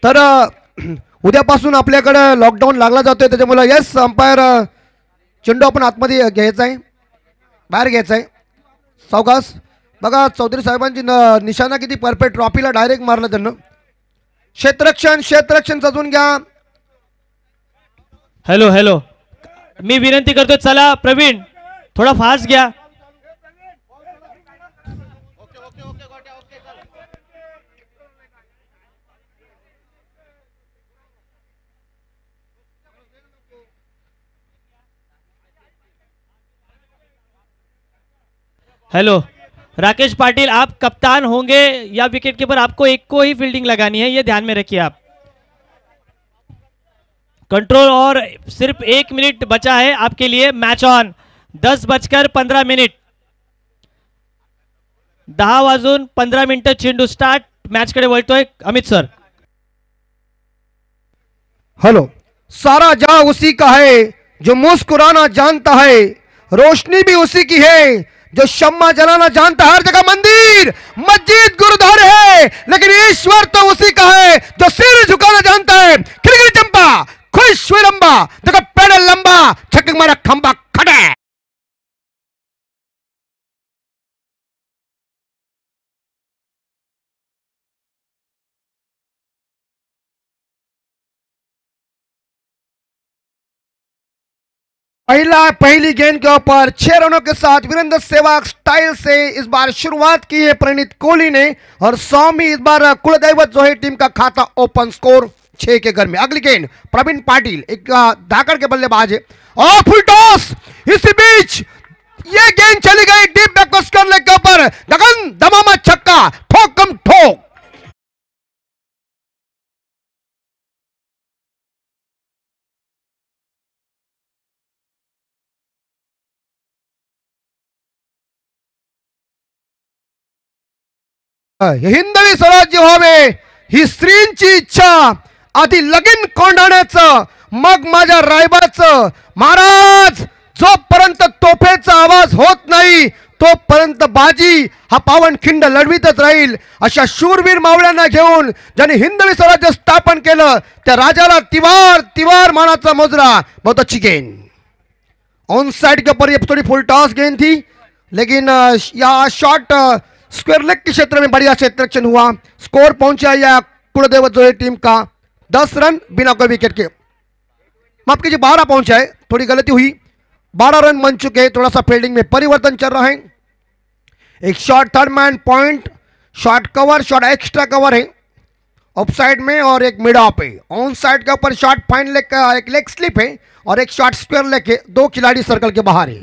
तर उद्यापासून आपल्याकडे लॉकडाऊन लागला जातोय, त्याच्यामुळे येस अंपायर चेंडू आपण आतमध्ये घ्यायचा आहे, बाहेर घ्यायचा आहे. सावकाश बघा, चौधरी साहेबांची निशाणा किती परफेक्ट, ट्रॉफीला डायरेक्ट मारलं त्यांना. क्षेत्ररक्षण सजवून घ्या. हॅलो हॅलो, मी विनंती करतो, चला प्रवीण थोडा फास्ट घ्या. हेलो राकेश पाटिल, आप कप्तान होंगे या विकेट कीपर, आपको एक को ही फील्डिंग लगानी है, ये ध्यान में रखिए आप. कंट्रोल, और सिर्फ 1 मिनट बचा है आपके लिए. Match on. 10:15 10:15 चेंडू स्टार्ट. मॅच कडे वळतोय अमित सर. हेलो, सारा जहां उसी का है, जो मुस्कुराना जानता है, रोशनी भी उसी की है, जो शम्मा जलाना जानता है. हर जगह मंदिर मस्जिद गुरुद्वारे है, लेकिन ईश्वर तो उसी का है जो सिर झुकाना जानता है. खिलखिली चंपा, खुश हुई रंबा, देखो पैडल लंबा, छक्के मारा खंबा खड़ा. पहली गेंद के ऊपर 6 रनों के साथ वीरेंद्र सहवाग स्टाइल से इस बार शुरुआत की है प्रणीत कोहली ने, और स्वामी इस बार कुलदैवत जो है टीम का खाता ओपन स्कोर 6 के घर में. अगली गेंद प्रवीण पाटिल, एक धाकड़ के बल्लेबाज है, और फुल टॉस. इसी बीच ये गेंद चली गई डीप बैकवर्ड स्क्वायर लेग के ऊपर, गगन दमामा छक्का, ठोकम ठोक. हिंदवी स्वराज्य व्हावे ही स्त्रींची इच्छा, आधी लगीन कोंडाण्याचं, मग माझ्या रायबाचं. महाराज, जोपर्यंत तोफेचा आवाज होत नाही तोपर्यंत बाजी हा पावनखिंड लढवीतच राहील. अशा शूरवीर मावळ्यांना घेऊन ज्यांनी हिंदवी स्वराज्य स्थापन केलं, त्या राजाला तिवार तिवार मानाचा मुजरा. बहुत अच्छी गेंद ऑन साइड के ऊपर, ये थोड़ी फुल टॉस गेंद थी, लेकिन यह शॉट स्क्वायर लेग के क्षेत्र में बढ़िया क्षेत्ररक्षण हुआ. स्कोर पहुंचा या कुलदेवत जो है टीम का 10 रन बिना कोई विकेट के. माफ कीजिए 12 पहुंचा है, थोड़ी गलती हुई. 12 रन बन चुके हैं. थोड़ा सा फील्डिंग में परिवर्तन चल रहा है. एक shot third man point, shot cover, shot extra cover है ऑफ साइड में, और एक मिड ऑफ है. ऑन साइड के ऊपर शॉट फाइन लेग का एक लेग स्लिप है, और एक शॉट स्क्वायर लेग है. 2 खिलाड़ी सर्कल के बाहर है.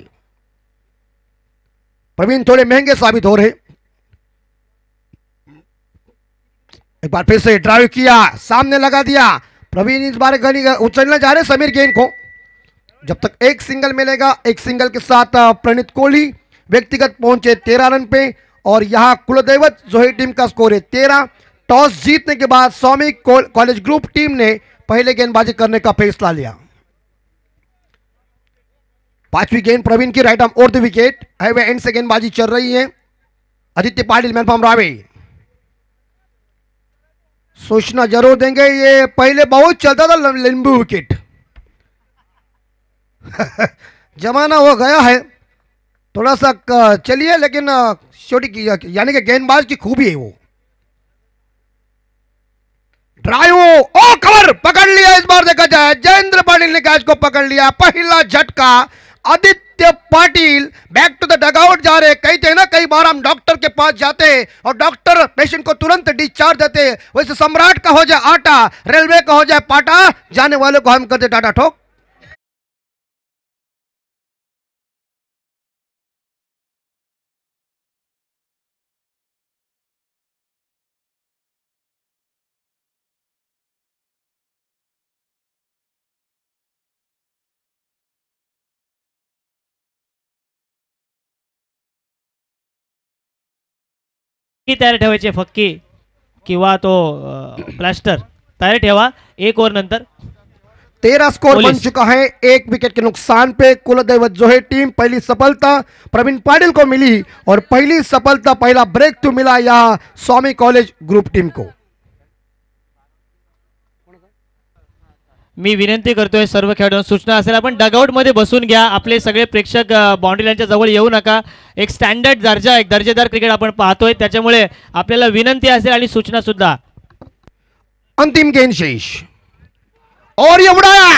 प्रवीण थोड़े महंगे साबित हो रहे. एक बार फिर से ड्राइव किया, सामने लगा दिया. प्रवीण इस बार गली उछलना जा रहे समीर गेंद को. जब तक एक सिंगल मिलेगा, एक सिंगल के साथ प्रणीत कोहली व्यक्तिगत पहुंचे 13 रन पे, और यहां कुलदैवत जो है टीम का स्कोर है 13. टॉस जीतने के बाद स्वामी कॉलेज ग्रुप टीम ने पहले गेंदबाजी करने का फैसला लिया. 5वीं गेंद प्रवीण की, right arm over the wicket. Highway end से गेंदबाजी चल रही है. आदित्य पाटिल मैन फ्रॉम रावे. सूचना जरूर देंगे, ये पहले बहुत चलता था लंबू विकेट. जमाना हो गया है, थोड़ा सा चलिए, लेकिन छोटी की यानी कि गेंदबाज की खूबी है वो. ड्राइव, ओ कवर पकड़ लिया. इस बार देखा जाए जयेंद्र पाटिल ने कैच को पकड़ लिया. पहला झटका. Aditya Patil back to the dugout जा रहे. कहते हैं ना, कई बार हम डॉक्टर के पास जाते और डॉक्टर पेशेंट को तुरंत डिस्चार्ज देते, वैसे सम्राट का हो जाए आटा, रेलवे का हो जाए पाटा, जाने वाले को हम करते टाटा ठोक. तयारी ठेवायची, फक्की किंवा तो प्लास्टर तयारी ठेवा. 1 ओव्हर नंतर 13 स्कोर बन चुका है. 1 विकेट के नुकसान पे कुलदैवत जो है टीम. पहली सफलता प्रवीण पाटिल को मिली, और पहली सफलता, पहला ब्रेक थ्रू मिला यहां स्वामी कॉलेज ग्रुप टीम को. मी विनंती करतोय सर्व खेळाडूंना, सूचना असेल आपण डगआउट मध्ये बसून घ्या. आपले सगळे प्रेक्षक बाउंड्री लाईनच्या जवळ येऊ नका. एक स्टँडर्ड दर्जा, एक दर्जेदार क्रिकेट आपण पाहतोय, त्याच्यामुळे आपल्याला विनंती असेल आणि सूचना सुद्धा. अंतिम गेंद शेष और ये उड़ाया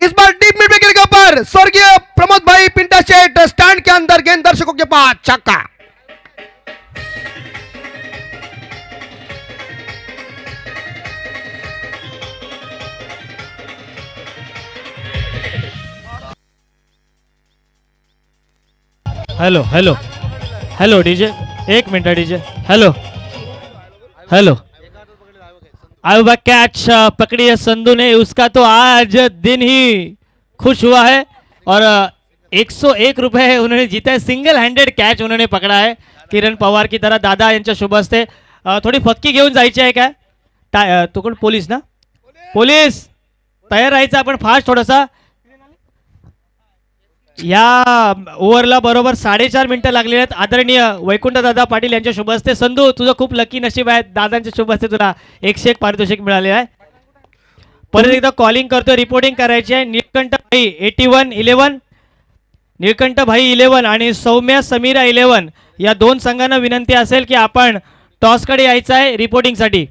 इस बार डीप मिड विकेट के ऊपर स्वर्गीय प्रमोद भाई पिंटा शेठ स्टैंड के अंदर, गेंद दर्शकों के पास, छक्का. हेलो हेलो हेलो डीजे, एक minute DJ. Hello hello, Ayuba catch पकड़ी है संधू ने, उसका तो आज दिन ही खुश हुआ है और 101 रुपये उन्होंने जीता है. सिंगल हँडेड कॅच उन्होंने पकड़ा है. किरण पवार की तरह दादा यांच्या शुभ हस्ते थोडी फक्की घेऊन जायची आहे काय? तो कोण? पोलीस ना? पोलीस तयार राहायचं आपण फास्ट थोडासा. या ओव्हरला बरोबर 4.5 मिनिटं लागलेले आहेत. आदरणीय वैकुंठ दादा पाटील यांच्या शुभ हस्ते. संधू तुझं खूप लकी नशीब आहे, दादांच्या शुभ हस्ते तुला 101 पारितोषिक मिळाले आहे. परत एकदा कॉलिंग करतोय, रिपोर्टिंग करायची आहे. निळकंठ भाई 81-11, निळकंठ भाई 11 आणि सौम्या समीरा 11 या दोन संघांना विनंती असेल की आपण टॉसकडे यायचं आहे रिपोर्टिंगसाठी.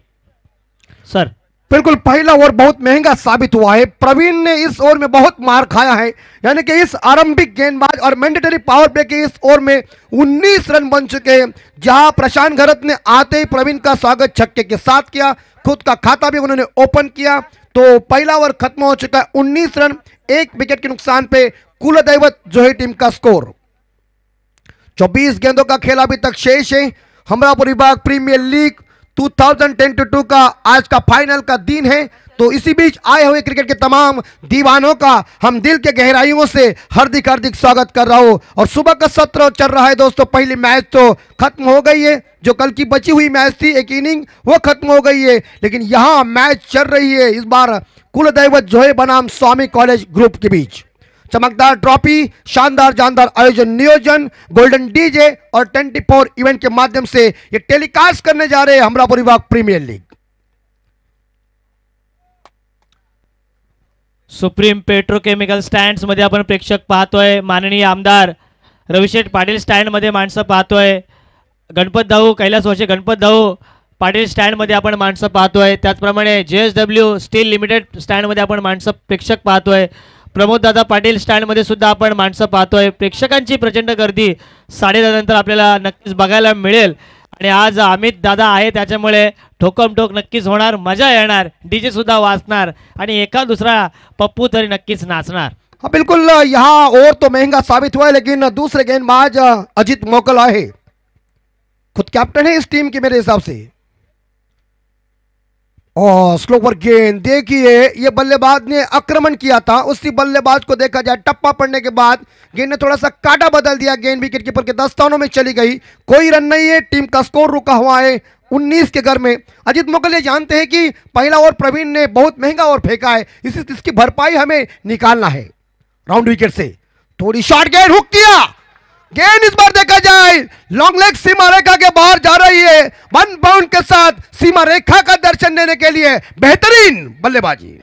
सर बिल्कुल पहला ओवर बहुत महंगा साबित हुआ है. प्रवीण ने इस ओवर में बहुत मार खाया है, यानी कि इस आरंभिक गेंदबाज और मैंडेटरी पावर प्ले के इस ओवर में 19 रन बन चुके हैं. जहां प्रशांत घरत ने आते ही प्रवीण का स्वागत छक्के के साथ किया, खुद का खाता भी उन्होंने ओपन किया. तो पहला ओवर खत्म हो चुका है 19 रन 1 विकेट के नुकसान पे. कुलदैवत जो है टीम का स्कोर. 24 गेंदों का खेल अभी तक शेष है. हमरापुर विभाग प्रीमियर लीग 2010-2 का आज का फाइनल का दिन है. तो इसी बीच आए हुए क्रिकेट के तमाम दीवानों का हम दिल के गहराइयों से हार्दिक हार्दिक स्वागत कर रहा हूं. और सुबह का सत्र चल रहा है दोस्तों. पहली मैच तो खत्म हो गई है, जो कल की बची हुई मैच थी एक इनिंग वो खत्म हो गई है, लेकिन यहां मैच चल रही है इस बार कुलदैवत जोहे बनाम स्वामी कॉलेज ग्रुप के बीच. चमकदार ट्रॉफी, शानदार जानदार आयोजन नियोजन, गोल्डन डीजे और 24 इवेंट के माध्यम से ये टेलीकास्ट करने जा रहे हैं हमरापुर विभाग premier league. Supreme Petrochemical stands मध्ये आपण प्रेक्षक पाहतोय. माननीय आमदार रविशेठ पाटील स्टँड मध्ये माणसं पाहतोय. गणपत दाऊ कैलास वाचे गणपत दाऊ पाटील स्टँड मध्ये आपण माणसं पाहतोय. त्याचप्रमाणे JSW स्टील लिमिटेड स्टँड मध्ये आपण माणसं प्रेक्षक पाहतोय. प्रमोद दादा पाटील स्टँड मध्ये सुद्धा आपण माणसं पाहतोय. प्रेक्षकांची प्रचंड गर्दी 10:30 नंतर आपल्याला नक्कीच बघायला मिळेल. आणि आज अमित दादा आहे, त्याच्यामुळे ठोकमठोक नक्कीच होणार, मजा येणार, डीजे सुद्धा वाजणार आणि एका दुसरा पप्पू तरी नक्कीच नाचणार. हाँ बिल्कुल, यहाँ और तो महंगा साबित हुआ है, लेकिन दूसरे गेंदबाज अजित मोकल है, खुद कैप्टन है इस टीम के मेरे हिसाब से. और स्लो पर गेंद देखिए, ये बल्लेबाज ने आक्रमण किया था, उसी बल्लेबाज को देखा जाए टप्पा पड़ने के बाद गेंद ने थोड़ा सा काटा बदल दिया, गेंद विकेट कीपर के दस्तानों में चली गई. कोई रन नहीं है, टीम का स्कोर रुका हुआ है 19 के घर में. अजित मोकल ये जानते हैं कि पहला ओवर प्रवीण ने बहुत महंगा ओवर फेंका है, इसकी भरपाई हमें निकालना है राउंड विकेट से. थोड़ी शॉर्ट गेंद हुक किया, गेंद इस बार देखा जाए लॉन्ग लेग सीमा रेखा के बाहर जा रही है. 1 बाउंड के साथ सीमा रेखा का दर्शन देने के लिए बेहतरीन बल्लेबाजी.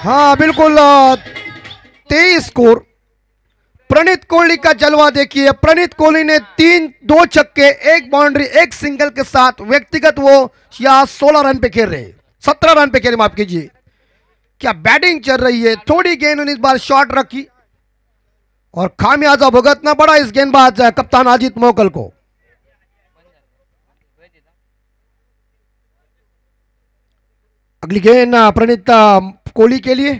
हाँ बिल्कुल, 23 स्कोर. प्रणीत कोहली का जलवा देखिए. प्रणीत कोहली ने 2 छक्के 1 बाउंड्री 1 सिंगल के साथ व्यक्तिगत वो या 16 रन पे खेल रहे, 17 रन पे खेल, माफ कीजिए. क्या बैटिंग चल रही है. थोड़ी गेंद उन्हें इस बार शॉर्ट रखी और खामियाजा भुगतना पड़ा इस गेंदबाज कप्तान अजित मोकल को. अगली गेंद प्रणीत कोहली के लिए,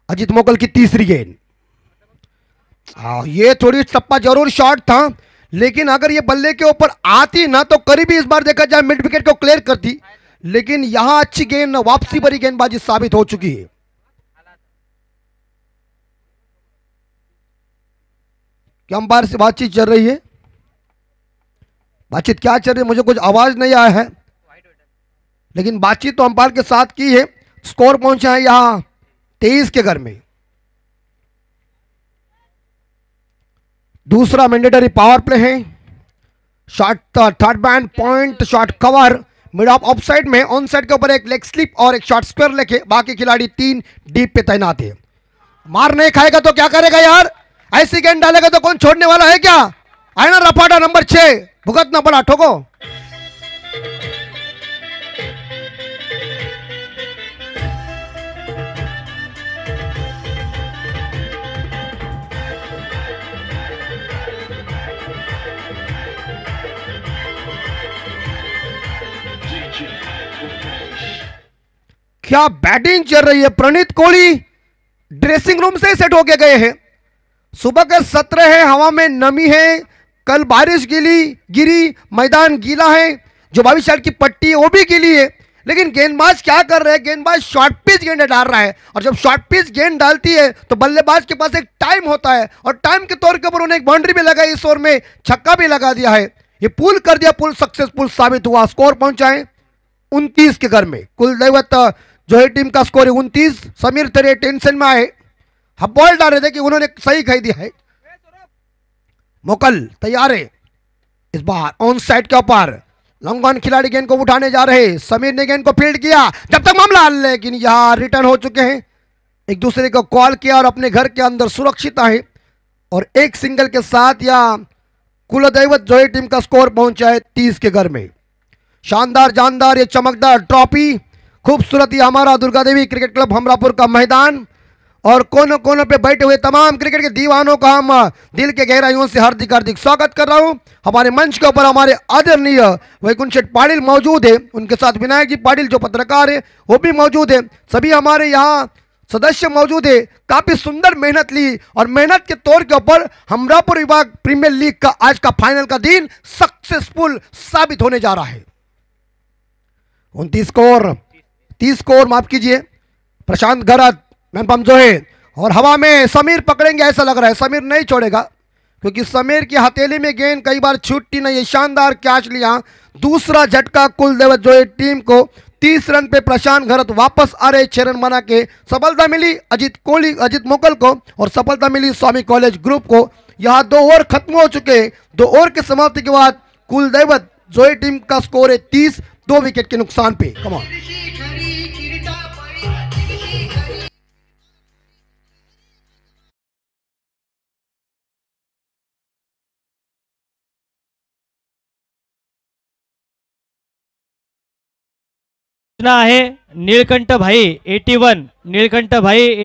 अजित मोकल की तीसरी गेंद. ये थोड़ी टप्पा जरूर शॉट था, लेकिन अगर ये बल्ले के ऊपर आती ना तो करीबी इस बार देखा जाए मिड विकेट को क्लियर करती, लेकिन यहां अच्छी गेंद, वापसी भरी गेंदबाजी साबित हो चुकी है. क्या अंपायर से बातचीत चल रही है? बातचीत क्या चल रही है, मुझे कुछ आवाज नहीं आया है, लेकिन बातचीत तो अंपायर के साथ की है. स्कोर पहुंचा है यहां 23 के घर में। दूसरा मैंडेटरी पावर प्ले है। Shot third ban point shot cover mid of of side में, ऑन साइड के ऊपर एक लेग स्लिप और एक शॉट स्क्वायर लेके बाकी खिलाड़ी 3 डीप पे तैनात है। मार नहीं खाएगा तो क्या करेगा यार, ऐसी गेंद डालेगा तो कौन छोड़ने वाला है क्या। आयना रफाड़ा नंबर 6 भुगतना पड़ा, ठोको। क्या बैटिंग चल रही है। प्रणीत कोहली ड्रेसिंग रूम से सेट होके गए हैं। सुबह के 17 है, हवा में नमी है, कल बारिश गिरी, मैदान गीला है, जो 22 की पट्टी है वो भी गीली है। लेकिन गेंदबाज क्या कर रहे हैं, गेंदबाज शॉर्ट पिच गेंद डाल रहा है, और जब शॉर्ट पिच गेंद डालती है तो बल्लेबाज के पास एक टाइम होता है, और टाइम के तौर के ऊपर उन्हें एक बाउंड्री भी लगाई, इस ओवर में छक्का भी लगा दिया है। ये पुल कर दिया, पुल सक्सेसफुल साबित हुआ। स्कोर पहुंचा है 29 के घर में। कुल दैवत जो है टीम का स्कोर है 29। समीर तेरे टेंशन में आए, हम बॉल डाल रहे थे कि उन्होंने सही कह दिया है। मोकल तैयार है, इस बार ऑन साइड के ऊपर लॉन्ग ऑन खिलाड़ी गेंद को उठाने जा रहे। समीर ने गेंद को फील्ड किया जब तक मामला, लेकिन यहां रिटर्न हो चुके हैं। एक दूसरे को कॉल किया और अपने घर के अंदर सुरक्षित है, और एक सिंगल के साथ या कुलदैवत जो है टीम का स्कोर पहुंचा है 30 के घर में। शानदार जानदार ये चमकदार ट्रॉफी, खूबसूरत ये हमारा दुर्गा देवी क्रिकेट क्लब हमरापुर का मैदान, और कोनों कोनों पे बैठे हुए तमाम क्रिकेट के दीवानों का हम दिल के गहराइयों से हार्दिक हार्दिक स्वागत कर रहा हूं। हमारे मंच के ऊपर हमारे आदरणीय वैकुंठ शेठ पाटिल मौजूद है, उनके साथ विनायक जी पाटिल जो पत्रकार है वो भी मौजूद है, सभी हमारे यहाँ सदस्य मौजूद है। काफी सुंदर मेहनत ली, और मेहनत के तौर के ऊपर हमरापुर विभाग प्रीमियर लीग का आज का फाइनल का दिन सक्सेसफुल साबित होने जा रहा है। 30 स्कोर माफ कीजिए। प्रशांत गरत मैन जो है, और हवा में समीर पकड़ेंगे ऐसा लग रहा है। समीर नहीं छोड़ेगा, क्योंकि समीर की हथेली में गेंद कई बार छूटती नहीं है। शानदार कैच लिया, दूसरा झटका कुलदेवत जो है टीम को। 30 रन पे प्रशांत गरत वापस आ रहे, 6 रन बना के सफलता मिली अजित मोकल को, और सफलता मिली स्वामी कॉलेज ग्रुप को। यहाँ 2 ओवर खत्म हो चुके हैं। 2 ओवर की समाप्ति के बाद कुलदेवत जो है टीम का स्कोर है 30, 2 विकेट के नुकसान पे। Come on. सूचना आहे निळकंठ भाई 81 निळकंठ भाई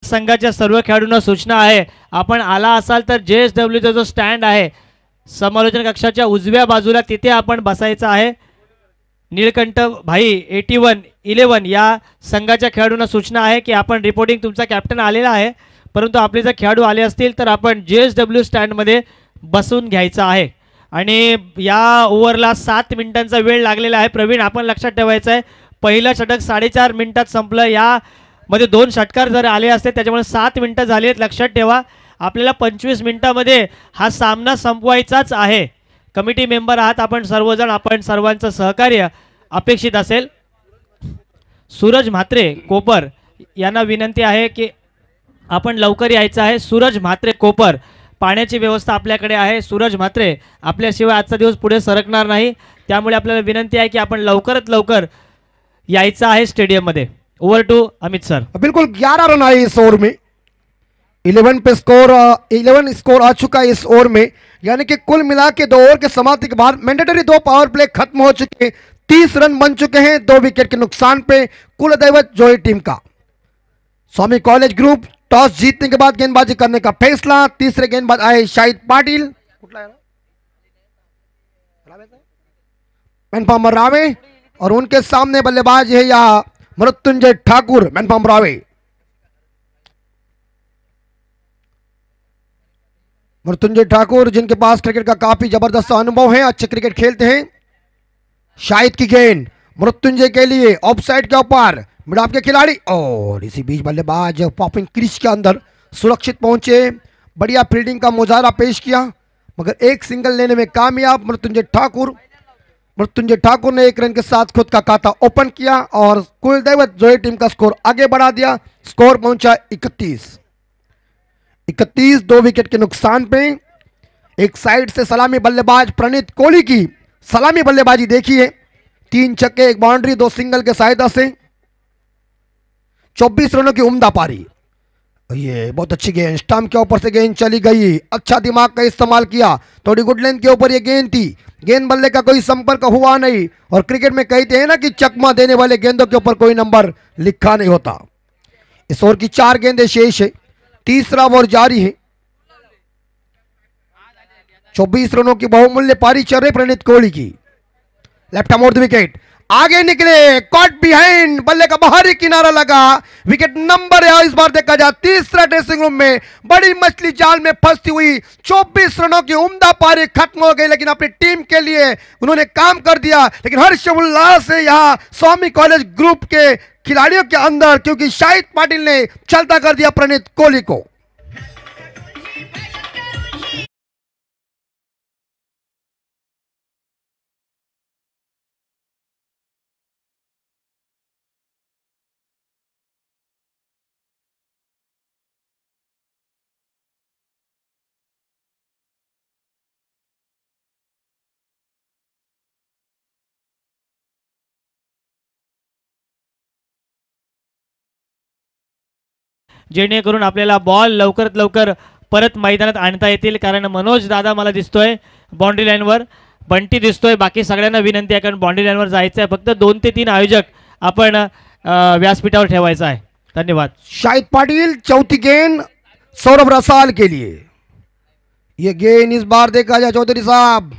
संघाच्या सर्व खेळाडूंना सूचना आहे, आपण आला असाल तर JSWचा जो स्टँड आहे समालोचन कक्षाच्या उजव्या बाजूला तिथे आपण बसायचं आहे। निळकंठ भाई 81-11 या संघाच्या खेळाडूंना सूचना आहे की आपण रिपोर्टिंग, तुमचा कॅप्टन आलेला आहे, परंतु आपले जर खेळाडू आले असतील तर आपण JSW स्टँडमध्ये बसून घ्यायचं आहे। आणि या ओव्हरला 7 मिनिटांचा वेळ लागलेला आहे। प्रवीण आपण लक्षात ठेवायचं आहे, पहिलं षटक 4.5 मिनिटात संपलं, यामध्ये 2 षटकार जर आले असते त्याच्यामुळे 7 मिनिटं झाली आहेत। लक्षात ठेवा आपल्याला 25 मिनिटांमध्ये हा सामना संपवायचाच आहे। कमिटी मेंबर आहात आपण सर्वजण, आपण सर्वांचं सहकार्य अपेक्षित असेल। सूरज म्हात्रे कोपर यांना विनंती आहे की आपण लवकर यायचं आहे। सूरज म्हात्रे कोपर, पाण्याची व्यवस्था आपल्याकडे आहे। सूरज म्हात्रे आपल्याशिवाय आजचा दिवस पुढे सरकणार नाही, त्यामुळे आपल्याला विनंती आहे की आपण लवकरात लवकर यायचं आहे स्टेडियम मध्ये। Over to Amit sir. बिल्कुल 11 रन आए इस ओवर में, 11 पे स्कोर 11 स्कोर आ चुका है इस ओवर में, यानी कि कुल मिला के 2 ओवर के समाप्ति के बाद मैंडेटरी 2 पावर प्ले खत्म हो चुके हैं। 30 रन बन चुके हैं 2 विकेट के नुकसान पे कुलदैवत जो है टीम का। स्वामी कॉलेज ग्रुप टॉस जीतने के बाद गेंदबाजी करने का फैसला। तीसरे गेंदबाज आए शाहिद पाटिल, मैनपाम रावे, और उनके सामने बल्लेबाज है या मृत्युंजय ठाकुर मैनपाम रावे। मृत्युंजय ठाकुर जिनके पास क्रिकेट का काफी जबरदस्त अनुभव है, अच्छे क्रिकेट खेलते हैं। शाहिद की गेंद मृत्युंजय के लिए ऑफ साइड के ऊपर, मिड ऑफ के खिलाड़ी, और इसी बीच बल्लेबाज पॉपिंग क्रीज के अंदर सुरक्षित पहुंचे। बढ़िया फील्डिंग का मुजाहरा पेश किया, मगर एक सिंगल लेने में कामयाब मृत्युंजय ठाकुर। मृत्युंजय ठाकुर ने 1 रन के साथ खुद का खाता ओपन किया और कुलदैवत जोई टीम का स्कोर आगे बढ़ा दिया। स्कोर पहुंचा 31। 2 विकेट के नुकसान पे एक साइड से सलामी बल्लेबाज प्रणीत कोहली की सलामी बल्लेबाजी देखिए, 3 छक्के 1 बाउंड्री 2 सिंगल के सहायता से 24 रनों की उम्दा पारी। ये बहुत अच्छी गेंद, स्टंप के ऊपर से गेंद चली गई, अच्छा दिमाग का इस्तेमाल किया, थोड़ी गुड लेंथ के ऊपर ये गेंद थी, गेंद बल्ले का कोई संपर्क हुआ नहीं। और क्रिकेट में कहते हैं ना कि चकमा देने वाले गेंदों के ऊपर कोई नंबर लिखा नहीं होता। इस ओवर की 4 गेंदें शेष है, तीसरा ओवर जारी है। 24 रनों की बहुमूल्य पारी चल रही प्रणीत कोहली की। Left arm over the wicket, आगे निकले, कॉट बिहाइंड, बल्ले का बाहरी किनारा लगा, विकेट नंबर है। इस बार देखा जाए तीसरा ड्रेसिंग रूम में बड़ी मछली जाल में फंसती हुई 24 रनों की उम्दा पारी खत्म हो गई, लेकिन अपनी टीम के लिए उन्होंने काम कर दिया। लेकिन हर्ष उल्लास है यहां स्वामी कॉलेज ग्रुप के खिलाड़ियों के अंदर, क्योंकि शाहिद पाटिल ने चलता कर दिया प्रणीत कोहली को। जेणेकरून आपल्याला बॉल लवकरात लवकर परत मैदानात आणता येतील, कारण मनोज दादा मला दिसतोय बाउंड्री लाईनवर, बंटी दिसतोय, बाकी सगळ्यांना विनंती आहे कारण बाउंड्री लाईनवर जायचं आहे, फक्त 2 ते 3 आयोजक आपण व्यासपीठावर ठेवायचं आहे। धन्यवाद। शाहिद पाटिल, चौथी गेंद सौरभ रसाल के लिए। ये गेंद इस बार देखा जाए चौधरी साहब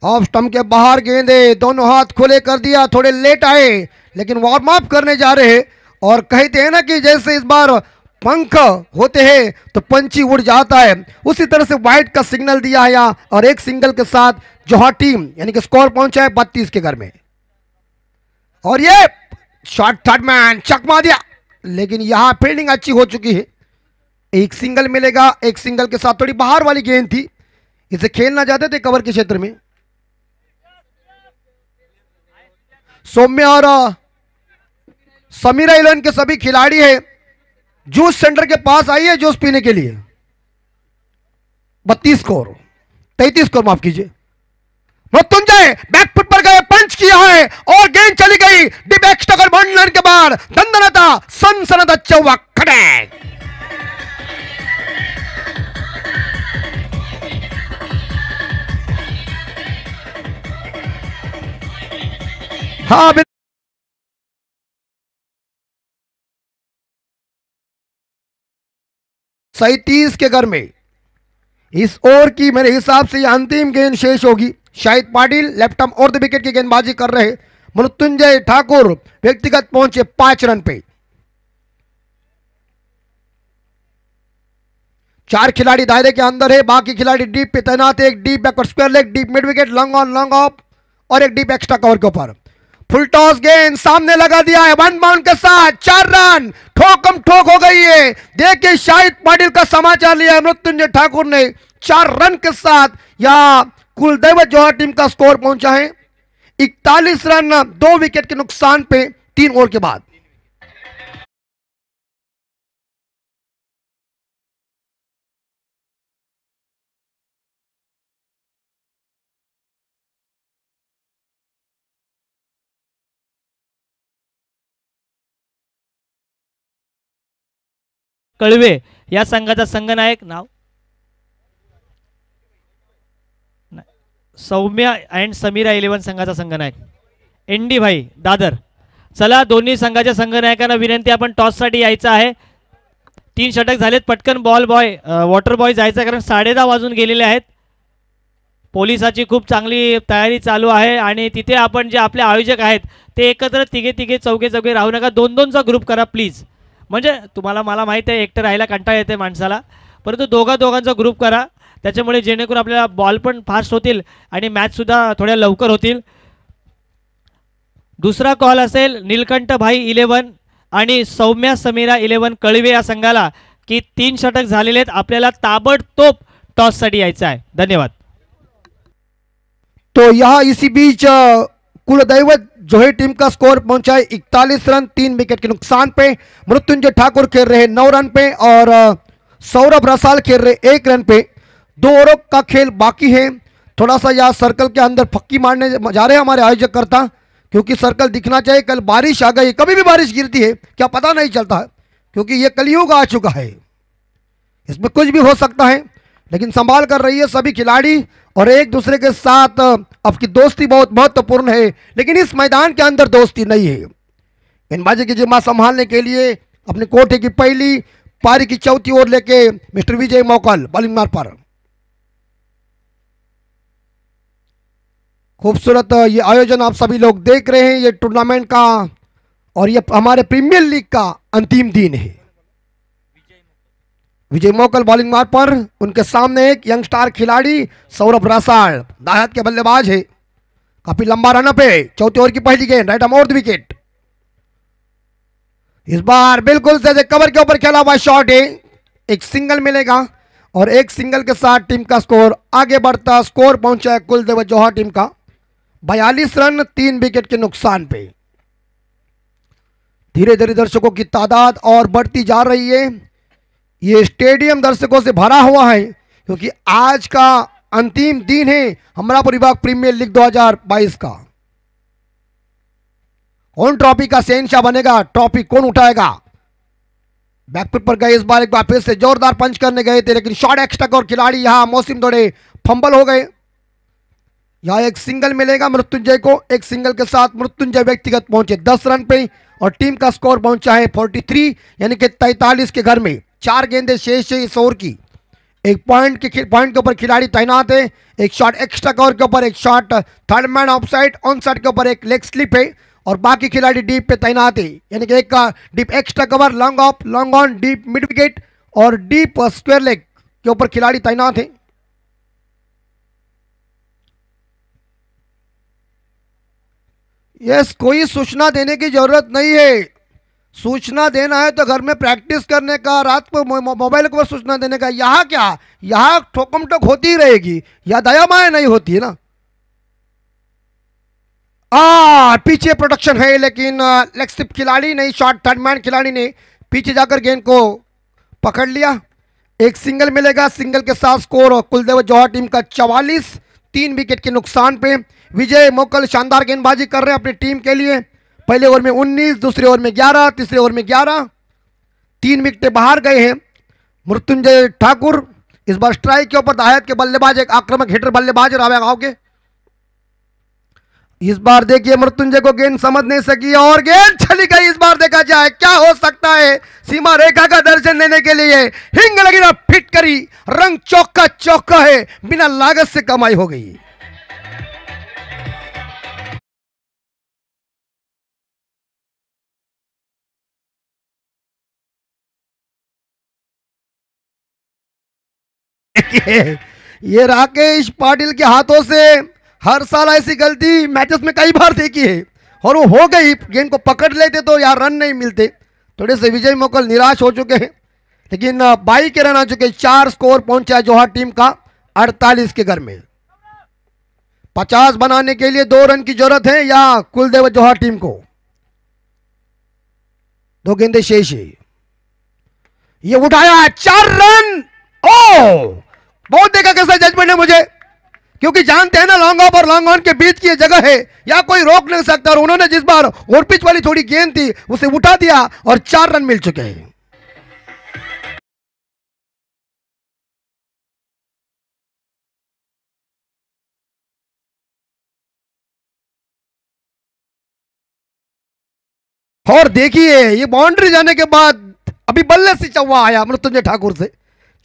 ऑफ स्टंप के बाहर गेंदे, दोनों हाथ खुले कर दिया, थोड़े लेट आए लेकिन वार्म अप करने जा रहे, और कहते हैं ना कि जैसे इस बार पंख होते हैं तो पंछी उड़ जाता है, उसी तरह से वाइट का सिग्नल दिया है यहाँ, और एक सिंगल के साथ जोहा टीम यानी कि स्कोर पहुंचा है 32 के घर में। और ये शॉट थर्ड मैन चकमा दिया, लेकिन यहां फील्डिंग अच्छी हो चुकी है, एक सिंगल मिलेगा। एक सिंगल के साथ थोड़ी बाहर वाली गेंद थी, इसे खेलना चाहते थे कवर के क्षेत्र में। सौम्य और समीरा 11 के सभी खिलाड़ी हैं, जूस सेंटर के पास आइए जूस पीने के लिए। 32 स्कोर, 33 स्कोर माफ कीजिए। मृत्युंजय बैकफुट पर गए, पंच किया है और गेंद चली गई डीप एक्स्ट्रा बॉन्डर के बाद, दंदनता सनसनाता चौवा खड़े। हाँ 37 के घर में इस ओवर की मेरे हिसाब से यह अंतिम गेंद शेष होगी। शाहिद पाटिल लेफ्ट आर्म और द विकेट की गेंदबाजी कर रहे, मृत्युंजय ठाकुर व्यक्तिगत पहुंचे 5 रन पे। 4 खिलाड़ी दायरे के अंदर है, बाकी खिलाड़ी डीप पे तैनात है। एक deep backward square leg, deep mid wicket, long on long off और एक डीप एक्स्ट्रा कवर के ऊपर। फुल टॉस गेंद सामने लगा दिया है, 1 बाउंड के साथ 4 रन, ठोकम ठोक हो गई है। देखिए शाहिद पाटिल का समाचार लिया मृत्युंजय ठाकुर ने 4 रन के साथ। यहां कुलदैवत जोहर टीम का स्कोर पहुंचा है 41 रन, 2 विकेट के नुकसान पे 3 ओवर के बाद। कळवे या संघाचा संघनायक नाव सौम्या अँड समीरा 11 संघाचा संघनायक एनडी भाई दादर। चला दोन्ही संघाच्या संघनायकांना विनंती, आपण टॉससाठी यायचं आहे। 3 षटक झालेत, पटकन बॉल बॉय वॉटर बॉय जायचं कारण 10:30 वाजून गेलेले आहेत। पोलिसाची खूप चांगली तयारी चालू आहे आणि तिथे आपण जे आपले आयोजक आहेत ते एकत्र तिघे चौघे राहू नका, 2-2चा ग्रुप करा प्लीज। म्हणजे तुम्हाला मला माहिती आहे एकटं राहायला कंटाळा येते माणसाला, परंतु दोघांचा ग्रुप करा, त्याच्यामुळे जेणेकरून आपल्याला बॉल पण फास्ट होतील आणि मॅच सुद्धा थोड्या लवकर होतील। दुसरा कॉल असेल नीलकंठ भाई 11 आणि सौम्या समीरा 11 कळवे या संघाला की 3 षटक झालेले आहेत, आपल्याला ताबडतोब टॉससाठी यायचं आहे। धन्यवाद। तो यहाँ इसी बीच कुलदैवत जो है टीम का स्कोर पहुंचा है 41 रन 3 विकेट के नुकसान पे। मृत्युंजय ठाकुर खेल रहे 9 रन पे और सौरभ रसाल खेल रहे 1 रन पे। 2 ओवरों का खेल बाकी है। थोड़ा सा यहाँ सर्कल के अंदर फक्की मारने जा रहे हैं हमारे आयोजक करता, क्योंकि सर्कल दिखना चाहिए। कल बारिश आ गई, कभी भी बारिश गिरती है क्या पता नहीं चलता है, क्योंकि ये कलयुग आ चुका है, इसमें कुछ भी हो सकता है। लेकिन संभाल कर रही है सभी खिलाड़ी और एक दूसरे के साथ आपकी दोस्ती बहुत महत्वपूर्ण है, लेकिन इस मैदान के अंदर दोस्ती नहीं है। गेंदबाजी की जिम्मा संभालने के लिए अपने कोठे की पहली पारी की चौथी ओर लेके मिस्टर विजय मोकल बॉलिंग मार पर। खूबसूरत ये आयोजन आप सभी लोग देख रहे हैं, ये टूर्नामेंट का और ये हमारे प्रीमियर लीग का अंतिम दिन है। विजय मोकल बॉलिंग मार पर, उनके सामने एक यंग स्टार खिलाड़ी सौरभ रसाल दाहिने के बल्लेबाज है। काफी लंबा रन पे चौथे ओवर की पहली गेंद राइट आर्म विकेट। इस बार बिल्कुल से कवर के ऊपर खेला हुआ शॉट है, एक सिंगल मिलेगा और एक सिंगल के साथ टीम का स्कोर आगे बढ़ता। स्कोर पहुंचा है कुलदेव जौहर टीम का 42 रन 3 विकेट के नुकसान पे। धीरे धीरे दर्शकों की तादाद और बढ़ती जा रही है। ये स्टेडियम दर्शकों से भरा हुआ है, क्योंकि आज का अंतिम दिन है अमरापुर विभाग प्रीमियर लीग 2022 का। कौन ट्रॉफी का शहंशाह बनेगा, ट्रॉफी कौन उठाएगा। बैकफुट पर गए इस बार, एक बार फिर से जोरदार पंच करने गए थे, लेकिन शॉट एक्स्ट्रा और खिलाड़ी यहां मौसम दौड़े फंबल हो गए। यहां एक सिंगल मिलेगा मृत्युंजय को, एक सिंगल के साथ मृत्युंजय व्यक्तिगत पहुंचे 10 रन पे और टीम का स्कोर पहुंचा है 43 यानी कि 43 के घर में। 4 गेंदें शेष है इस ओवर की। एक पॉइंट के ऊपर खिलाड़ी तैनात है, एक शॉट एक्स्ट्रा कवर के ऊपर, एक shot third man off side on side के ऊपर, एक लेग स्लिप है और बाकी खिलाड़ी डीप पे तैनात है, यानी कि एक का deep extra cover, long off, long on, deep mid wicket और डीप स्क्वायर लेग के ऊपर खिलाड़ी तैनात है। यस, कोई सूचना देने की जरूरत नहीं है। सूचना देना है तो घर में प्रैक्टिस करने का, रात को मोबाइल को सूचना देने का। यहाँ क्या, यहाँ ठोकम ठोक होती ही रहेगी, या दया माया नहीं होती है ना। पीछे प्रोटेक्शन है, लेकिन लेग स्लिप खिलाड़ी नहीं, शॉट थर्ड मैन खिलाड़ी ने पीछे जाकर गेंद को पकड़ लिया। एक सिंगल मिलेगा, सिंगल के साथ स्कोर कुलदेव जौहर टीम का 44 3 विकेट के नुकसान पे। विजय मोकल शानदार गेंदबाजी कर रहे हैं अपनी टीम के लिए। पहले ओवर में 19, दूसरे ओवर में 11, तीसरे ओवर में 11, 3 विकेटें बाहर गए हैं। मृत्युंजय ठाकुर इस बार स्ट्राइक के ऊपर दाहिने के बल्लेबाज, एक आक्रामक हिटर बल्लेबाज रावे गांव के। इस बार देखिए मृत्युंजय को गेंद समझ नहीं सकी और गेंद चली गई। इस बार देखा जाए क्या हो सकता है। सीमा रेखा का दर्शन देने के लिए हिंग लगी ना फिट करी, रंग चौका चौका है, बिना लागत से कमाई हो गई। ये राकेश पाटिल के हाथों से हर साल ऐसी गलती मैचेस में कई बार देखी है और वो हो गई। गेंद को पकड़ लेते तो यार रन नहीं मिलते। थोड़े से विजय मोकल निराश हो चुके हैं, लेकिन 22 के रन आ चुके। 4 स्कोर पहुंचा जौहर टीम का 48 के घर में। 50 बनाने के लिए 2 रन की जरूरत है या कुलदेव जौहर टीम को। 2 गेंदें शेष है, ये उठाया 4 रन। ओ बहुत देखा कैसा जजमेंट है मुझे, क्योंकि जानते हैं ना लॉन्ग ऑफ और लॉन्ग ऑन के बीच की जगह है, या कोई रोक नहीं सकता। और उन्होंने जिस बार ओवर पिच वाली थोड़ी गेंद थी उसे उठा दिया और 4 रन मिल चुके हैं। और देखिए ये बाउंड्री जाने के बाद अभी बल्ले से चौवा आया मृत्युंजय ठाकुर से।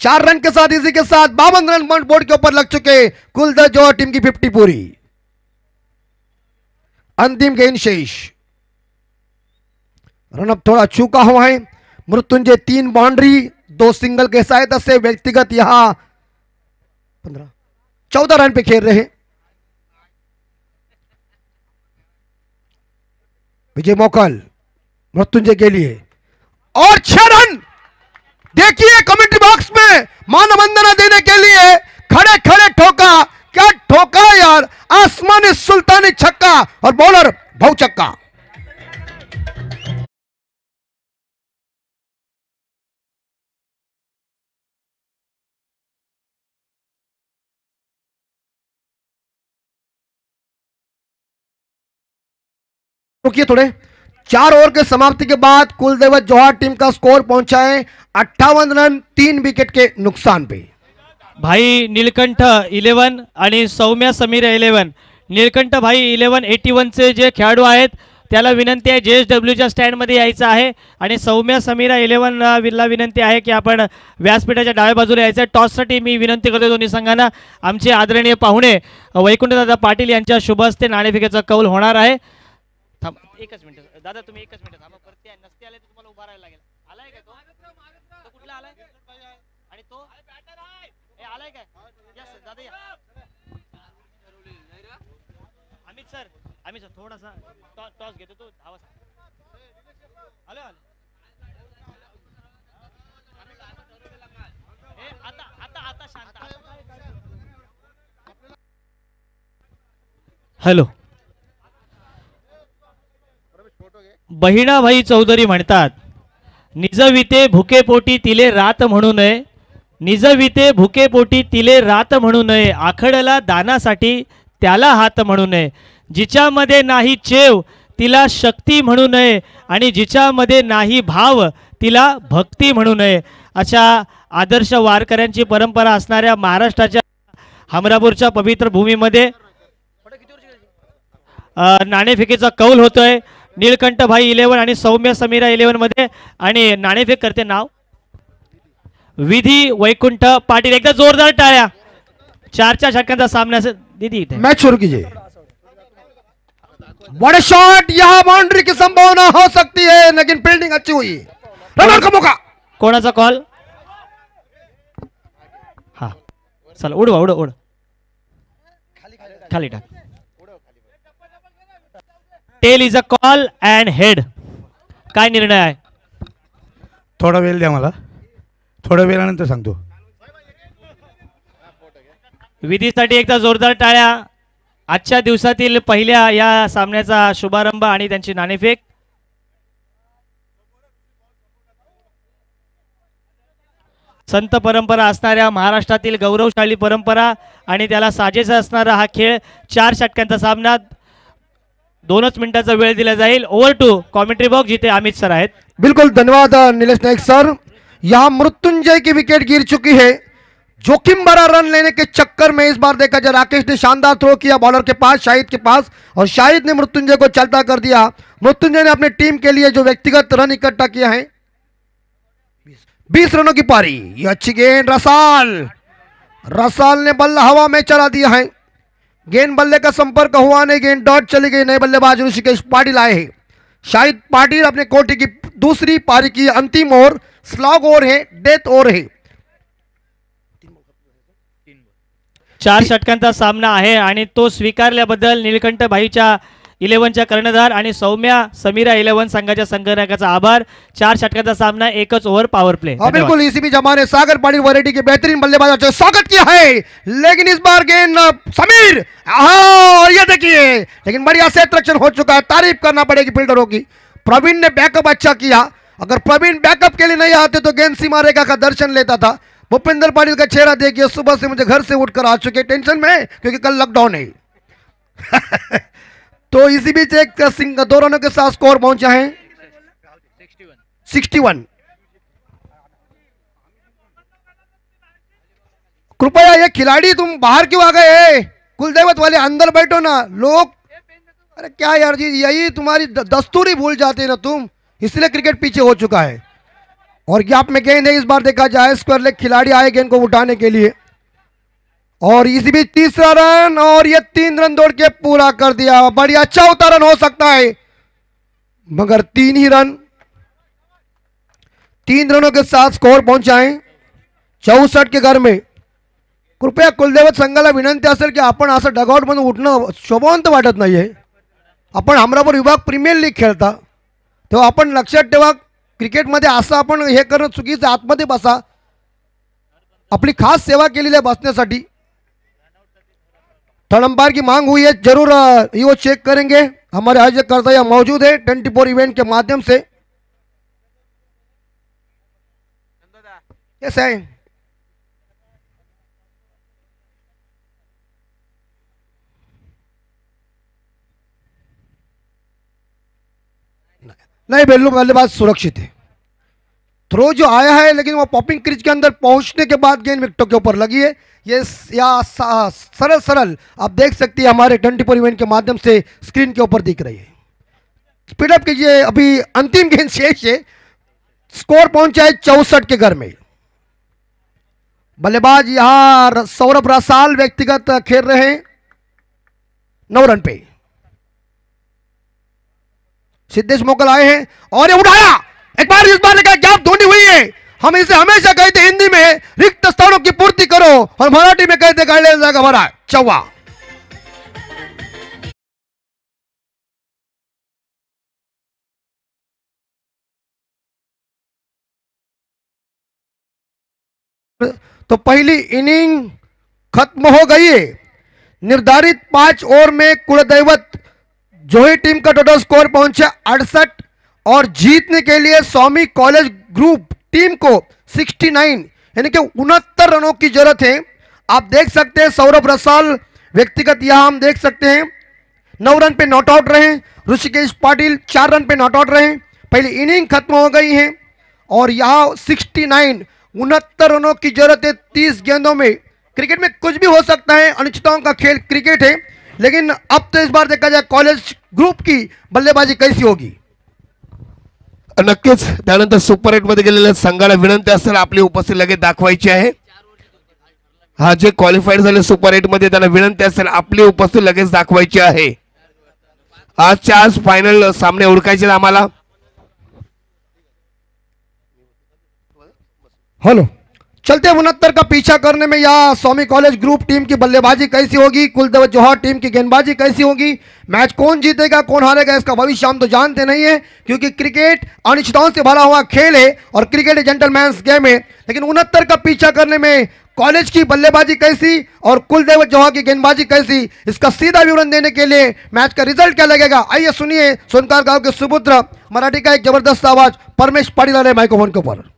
4 रन के साथ, इसी के साथ 52 रन बोर्ड के ऊपर लग चुके। कुलदेव जौहर टीम की 50 पूरी। अंतिम गेंद शेष, रनअप थोड़ा चूका हुआ है। मृत्युंजय 3 बाउंड्री 2 सिंगल के सहायता से व्यक्तिगत यहां 14 रन पे खेल रहे हैं। विजय मोकल मृत्युंजय के लिए और 6 रन। देखिए कमेंट्री बॉक्स में मान वंदना देने के लिए खड़े खड़े ठोका। क्या ठोका यार, आसमानी सुल्तानी छक्का और बॉलर भाऊ चक्का। रुकिए थोड़े। 4 ओवर के समाप्ति के बाद कुलदेवत जौहर टीम का स्कोर पहुंचा है 58 रन 3 विकेट के नुकसान पे। भाई नीलकंठ 11 आणि सौम्या समीर 11। नीलकंठ भाई 1181 चे जे खेळाडू आहेत त्याला विनंती आहे JSW च्या स्टँड मध्ये यायचं आहे आणि सौम्या समीरा 11 ला विनंती आहे की आपण व्यासपीठाच्या डाव्या बाजूला यायचं। टॉससाठी मी विनंती करतो दोन्ही संघांना। आमचे आदरणीय पाहुणे वैकुंठदादा पाटील यांच्या शुभ हस्ते नाणेफेकीचा कौल होणार आहे। थांब एकच मिनिट दादा, तुम्ही एकच मिनिट थांबा। परत नसते आले तर तुम्हाला उभा राहायला लागेल। आलाय काय तो कुठला आलाय आणि तो ए आलाय काय? यस दादा या। अमित सर थोडासा टॉस घेतो तो धावा। आले आले ए आता आता आता शांत। हॅलो, बहिणाभाई चौधरी म्हणतात निजविते भुकेपोटी तिले रात म्हणू नये, निजविते भुकेपोटी तिले रात म्हणू नये, आखडला दानासाठी त्याला हात म्हणू नये, जिच्यामध्ये नाही चेव तिला शक्ती म्हणू नये आणि जिच्यामध्ये नाही भाव तिला भक्ती म्हणू नये। अशा आदर्श वारकऱ्यांची परंपरा असणाऱ्या महाराष्ट्राच्या हमरापूरच्या पवित्र भूमीमध्ये नाणेफेकीचा कौल होतोय। नीलकंठ भाई 11 आणि सौम्य समीरा 11 मध्ये आणि नाणेफेक करते नाव विधी वैकुंठ पाटील। एकदा जोरदार टाळ्या। 4 षटकांचा सामना दीदी इथे मैच शुरू कीजिए। बड़े शॉट, यहां बाउंड्री की संभावना हो सकती है लेकिन फील्डिंग अच्छी हुई। रनर का मौका। कोणाचा कॉल? हा चला उडवा उड उड खाली टाक। Tail is a call and head. काय निर्णय आहे? थोडा वेळ द्या मला, थोड्या वेळानंतर सांगतो। विधीसाठी एकदा जोरदार टाळ्या। आजच्या दिवसातील पहिल्या या सामन्याचा शुभारंभ आणि त्यांची नाणेफेक। संत परंपरा असणाऱ्या महाराष्ट्रातील गौरवशाली परंपरा आणि त्याला साजेसा असणारा हा खेळ। 4 षटकांचा सामना, 2च मिनिटाचा वेळ दिला जाईल। ओव्हर टू कॉमेंट्री बॉक्स जिथे अमित सर आहेत। बिल्कुल धन्यवाद नीलेश नायक सर। यहाँ मृत्युंजय की विकेट गिर चुकी है। जोखिम भरा रन लेने के चक्कर में इस बार देखा जाए राकेश ने शानदार थ्रो किया बॉलर के पास, शाहिद के पास, और शाहिद ने मृत्युंजय को चलता कर दिया। मृत्युंजय ने अपने टीम के लिए जो व्यक्तिगत रन इकट्ठा किया है 20 रनों की पारी। ये अच्छी गेंद, रसाल ने बल्ला हवा में चला दिया है। गेंद बल्ले का संपर्क हुआ नहीं, गेंद डॉट चली गई। नए बल्लेबाज ऋषिकेश पाटिल आए हैं। शाहिद पाटिल अपने कोटि की दूसरी पारी की अंतिम ओवर, स्लॉग ओवर है, डेथ ओवर है। 4 षटकांचा सामना आहे आणि तो स्वीकारल्याबद्दल नीलकंठ भाईच्या 11च्या कर्णधार आणि सौम्या समीरा 11 संघाच्या संघनायकाचा आभार। 4 षटकांचा सामना, 1च ओव्हर पॉवर प्ले। बिल्कुल इसी भी जमा ने सागर पाटिल वैरायटी के बेहतरीन बल्लेबाजों का स्वागत किया है, लेकिन इस बार गेंद समीर, ये देखिए, लेकिन बढ़िया सेट हो चुका है। तारीफ करना पड़ेगी फील्डरों की। प्रवीण ने बैकअप अच्छा किया। अगर प्रवीण बैकअप के लिए नहीं आते तो गेंद सीमा रेखा का दर्शन लेता था। भूपेंद्र पाटिल का चेहरा देखिए, सुबह से मुझे घर से उठकर आ चुके, टेंशन में क्योंकि कल लॉकडाउन है। तो इसी बीच एक 2 रनों के साथ स्कोर पहुंचा है 61। कृपया ये खिलाड़ी तुम बाहर क्यों आ गए? कुलदेवत वाले अंदर बैठो ना लोग। अरे क्या यार जी, यही तुम्हारी दस्तूरी भूल जाते हैं ना तुम, इसलिए क्रिकेट पीछे हो चुका है। और गैप में गेंद है, इस बार देखा जाए स्क्वायर लेग खिलाड़ी आए गेंद को उठाने के लिए, और इसी बीच तीसरा रन, और ये 3 रन दौड़ के पूरा कर दिया। बढ़िया, अच्छा उतारन हो सकता है मगर 3 ही रन, 3 रनों के साथ स्कोर पहुंचाए 64 के घर में। कृपया कुलदेवत संघाला विनंती असेल की आपण असं डगआउट मधून उठणं शोभवंत वाटत नाहीये। आपण हमरापूर विभाग प्रीमियर लीग खेळता तेव्हा आपण लक्षात ठेवा, क्रिकेटमध्ये असं आपण हे करणं चुकीचं। आतमध्ये बसा, आपली खास सेवा केलेली आहे बसण्यासाठी। थर्ड अंपायर की मांग हुई है, जरूर ये वो चेक करेंगे। हमारे आयोजकर्ता यहाँ मौजूद है 24 इवेंट के माध्यम से। यस है। नहीं, बल्लेबाज सुरक्षित है। थ्रो जो आया है लेकिन वो पॉपिंग क्रीज के अंदर पहुंचने के बाद गेंद विकेटों के ऊपर लगी है। ये सरल सरल आप देख सकते हैं, हमारे 24 इवेंट के माध्यम से स्क्रीन के ऊपर दिख रही है। स्पीडअप कीजिए, अभी अंतिम गेंद शेष है। स्कोर पहुंचा है 64 के घर में। बल्लेबाज यहां सौरभ रसाल व्यक्तिगत खेल रहे हैं 9 रन पे। सिद्धेश मोगल आए हैं और ये उठाया, एक बार इस बार लेकर गैप ढूंढी हुई है। हम इसे हमेशा कहते हिंदी में रिक्त स्थानों की पूर्ति करो और मराठी में कहते गाइडलाइन का भरा चौवा। तो पहली इनिंग खत्म हो गई है। निर्धारित 5 ओवर में कुलदैवत जोही टीम का टोटल स्कोर पहुंचा 68 और जीतने के लिए स्वामी कॉलेज ग्रुप टीम को 69 यानी कि 69 रनों की जरूरत है। आप देख सकते हैं सौरभ रसाल व्यक्तिगत यहां हम देख सकते हैं 9 रन पे नॉट आउट रहे। Rishikesh Patil 4 run pay not out रहे। पहली इनिंग खत्म हो गई है और यहां 69 रनों की जरूरत है 30 गेंदों में। क्रिकेट में कुछ भी हो सकता है, अनिश्चितताओं का खेल क्रिकेट है, लेकिन अब तो इस बार देखा जाए कॉलेज ग्रुप की बल्लेबाजी कैसी होगी। नक्कीच त्यानंतर सुपर 8 मध्ये गेलेल्या संघाला विनंती असेल आपली उपस्थिती लगेच दाखवायची आहे। हा जे क्वालिफाईड झाले सुपर 8 मध्ये त्यांना विनंती असेल आपली उपस्थिती लगेच दाखवायची आहे। आजच्या आज फायनल सामने ओळखायचे आम्हाला। हेलो, चलते 69 का पीछा करने में या स्वामी कॉलेज ग्रुप टीम की बल्लेबाजी कैसी होगी, कुलदेव जौहर टीम की गेंदबाजी कैसी होगी, मैच कौन जीतेगा कौन हारेगा इसका भविष्य हम तो जानते नहीं है, क्योंकि क्रिकेट अनिश्चितताओं से भरा हुआ खेल है और क्रिकेट जेंटलमैन्स गेम है। लेकिन 69 का पीछा करने में कॉलेज की बल्लेबाजी कैसी और कुलदेव जौहर की गेंदबाजी कैसी, इसका सीधा विवरण देने के लिए मैच का रिजल्ट क्या लगेगा, आइए सुनिए सोनकार गांव के सुपुत्र मराठी का एक जबरदस्त आवाज परमेश पाटिल वाले माइक्रोफोन के ऊपर।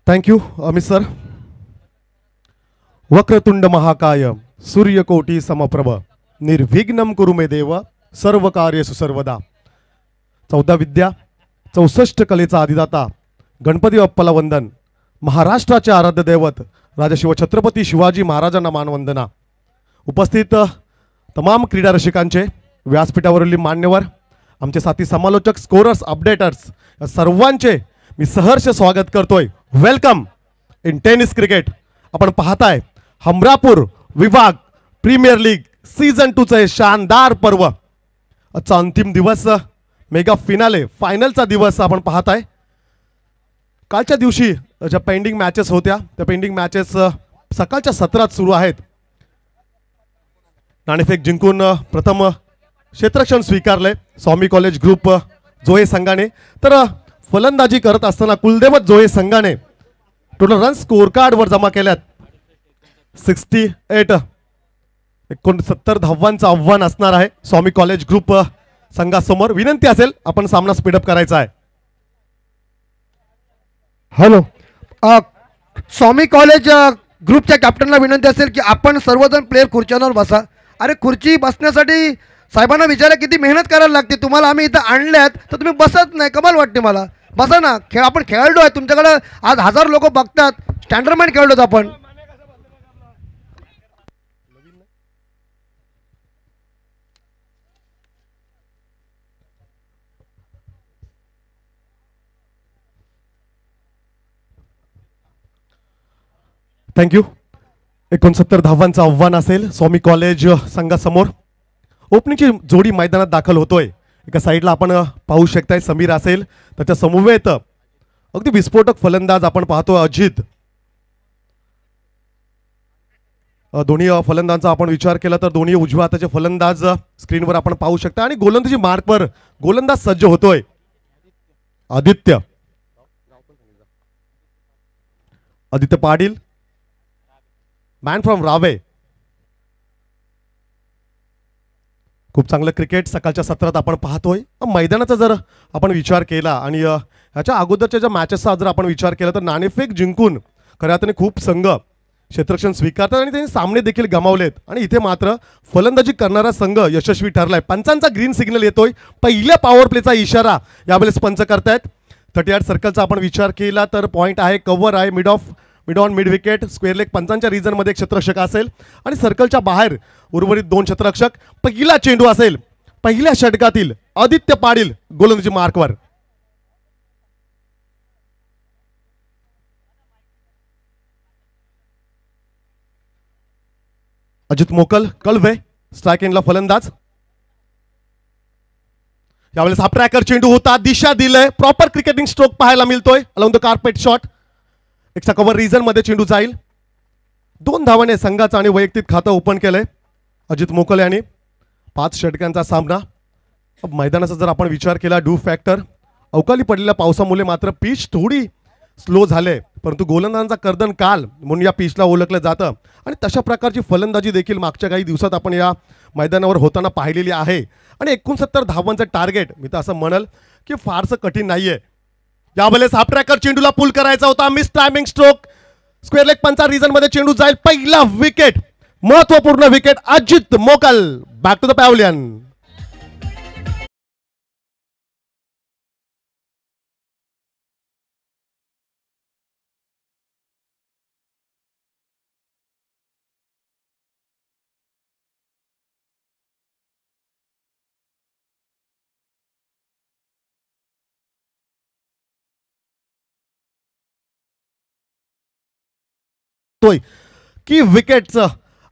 Thank you Amit sir. वक्रतुंड महाकाय सूर्यकोटि समप्रभ निर्विघ्नं कुरु मे देव सर्व कार्येषु सर्वदा। 14 विद्या 64 कलेचा आदिदाता गणपती बाप्पाला वंदन। महाराष्ट्राचे आराध्य दैवत राजा शिवछत्रपती शिवाजी महाराजांना मानवंदना। उपस्थित तमाम क्रीडा रसिकांचे, व्यासपीठावरील मान्यवर, आमचे साथी समालोचक, स्कोरर्स, अपडेटर्स सर्वांचे मी सहर्ष स्वागत करतोय। Welcome in tennis cricket. आपण पाहताय हमरापूर विभाग प्रीमियर लीग सीजन 2 चे शानदार पर्व। आजचा अंतिम दिवस, मेगा फिनाले फायनलचा दिवस आपण पाहताय। कालच्या दिवशी ज्या पेंडिंग मॅचेस होत्या त्या पेंडिंग मॅचेस सकाळच्या सत्रात सुरू आहेत। नाणेफेक जिंकून प्रथम क्षेत्ररक्षण स्वीकारले स्वामी कॉलेज ग्रुप जोहे संघाने, तर फलंदाजी करत असताना कुलदेवत जोहे संघाने टोटल रन स्कोर कार्ड वर जमा केल्यात 68। 69 धावांचं आव्हान असणार आहे स्वामी कॉलेज ग्रुप संघासमोर। विनंती असेल आपण सामना स्पीडअप करायचा आहे। हॅलो, स्वामी कॉलेज ग्रुपच्या कॅप्टनला विनंती असेल की आपण सर्वजण प्लेयर खुर्च्यांवर बसा। अरे खुर्ची बसण्यासाठी साहेबांना विचारा किती मेहनत करायला लागते, तुम्हाला आम्ही इथं आणल्यात तर तुम्ही बसत नाही, कमाल वाटते मला। बसा ना, आपण खेळाडू आहे, तुमच्याकडे आज 1000 लोक बघतात, स्टँडर्डमॅन खेळलो आपण। थँक्यू. 69 धावांचं आव्हान असेल स्वामी कॉलेज संघासमोर. ओपनिंगची जोडी मैदानात दाखल होतोय. एका साईडला आपण पाहू शकताय समीर असेल, त्याच्या समवेत अगदी विस्फोटक फलंदाज आपण पाहतो अजित. दोन्ही फलंदाजांचा आपण विचार केला तर दोन्ही उजव्या हाताचे फलंदाज स्क्रीनवर आपण पाहू शकता. आणि गोलंदाजी मार्कवर गोलंदाज सज्ज होतोय आदित्य पाटील, मॅन फ्रॉम रावे. खूप चांगलं क्रिकेट सकाळच्या सत्रात आपण पाहतोय. मैदानाचा जर आपण विचार केला आणि ह्याच्या अगोदरच्या ज्या मॅचेसचा जर आपण विचार केला तर नाणेफेक जिंकून खऱ्या अर्थाने खूप संघ क्षेत्ररक्षण स्वीकारतात आणि त्यांनी सामने देखील गमावलेत. आणि इथे मात्र फलंदाजी करणारा संघ यशस्वी ठरलाय. पंचांचा ग्रीन सिग्नल येतोय. पहिल्या पॉवर प्लेचा इशारा यावेळेस पंच करतायत. 38 सर्कलचा आपण विचार केला तर पॉईंट आहे, कव्हर आहे, mid on mid wicket, square leg. पंचांच्या रिजनमध्ये एक क्षेत्ररक्षक असेल आणि सर्कलच्या बाहेर उर्वरित 2 क्षेत्ररक्षक. पहिला चेंडू असेल पहिल्या षटकातील आदित्य पाटील गोलंदाजी मार्कवर. अजित मोकल कळवे स्ट्राइक एंडला फलंदाज. यावेळेस हा ट्रॅकर चेंडू होता, दिशा दिलंय, प्रॉपर क्रिकेटिंग स्ट्रोक पाहायला मिळतोय. Along the carpet shot. एकचा कव्हर रिजन मध्ये चेंडू जाईल. 2 धावाने संघाचं आणि वैयक्तिक खातं ओपन केलंय अजित मोकल यांनी. 5 षटकांचा सामना. मैदानाचा जर आपण विचार केला ड्यू फॅक्टर, अवकाळी पडलेल्या पावसामुळे मात्र पिच थोडी स्लो झाले, परंतु गोलंदाजांचा कर्दन काल म्हणून या पिचला ओळखलं जातं. आणि तशा प्रकारची फलंदाजी देखील मागच्या काही दिवसात आपण या मैदानावर होताना पाहिलेली आहे. आणि 69 धावांचं टार्गेट मी तर असं म्हणल की फारसं कठीण नाहीये. यावेळेस हा ट्रॅकर चेंडूला पुल करायचा होता, miss timing stroke. Square leg पंचा रिजन मध्ये चेंडू जाईल. पहिला विकेट, महत्वपूर्ण wicket Ajit Mokal. Back to the pavilion. की विकेटचं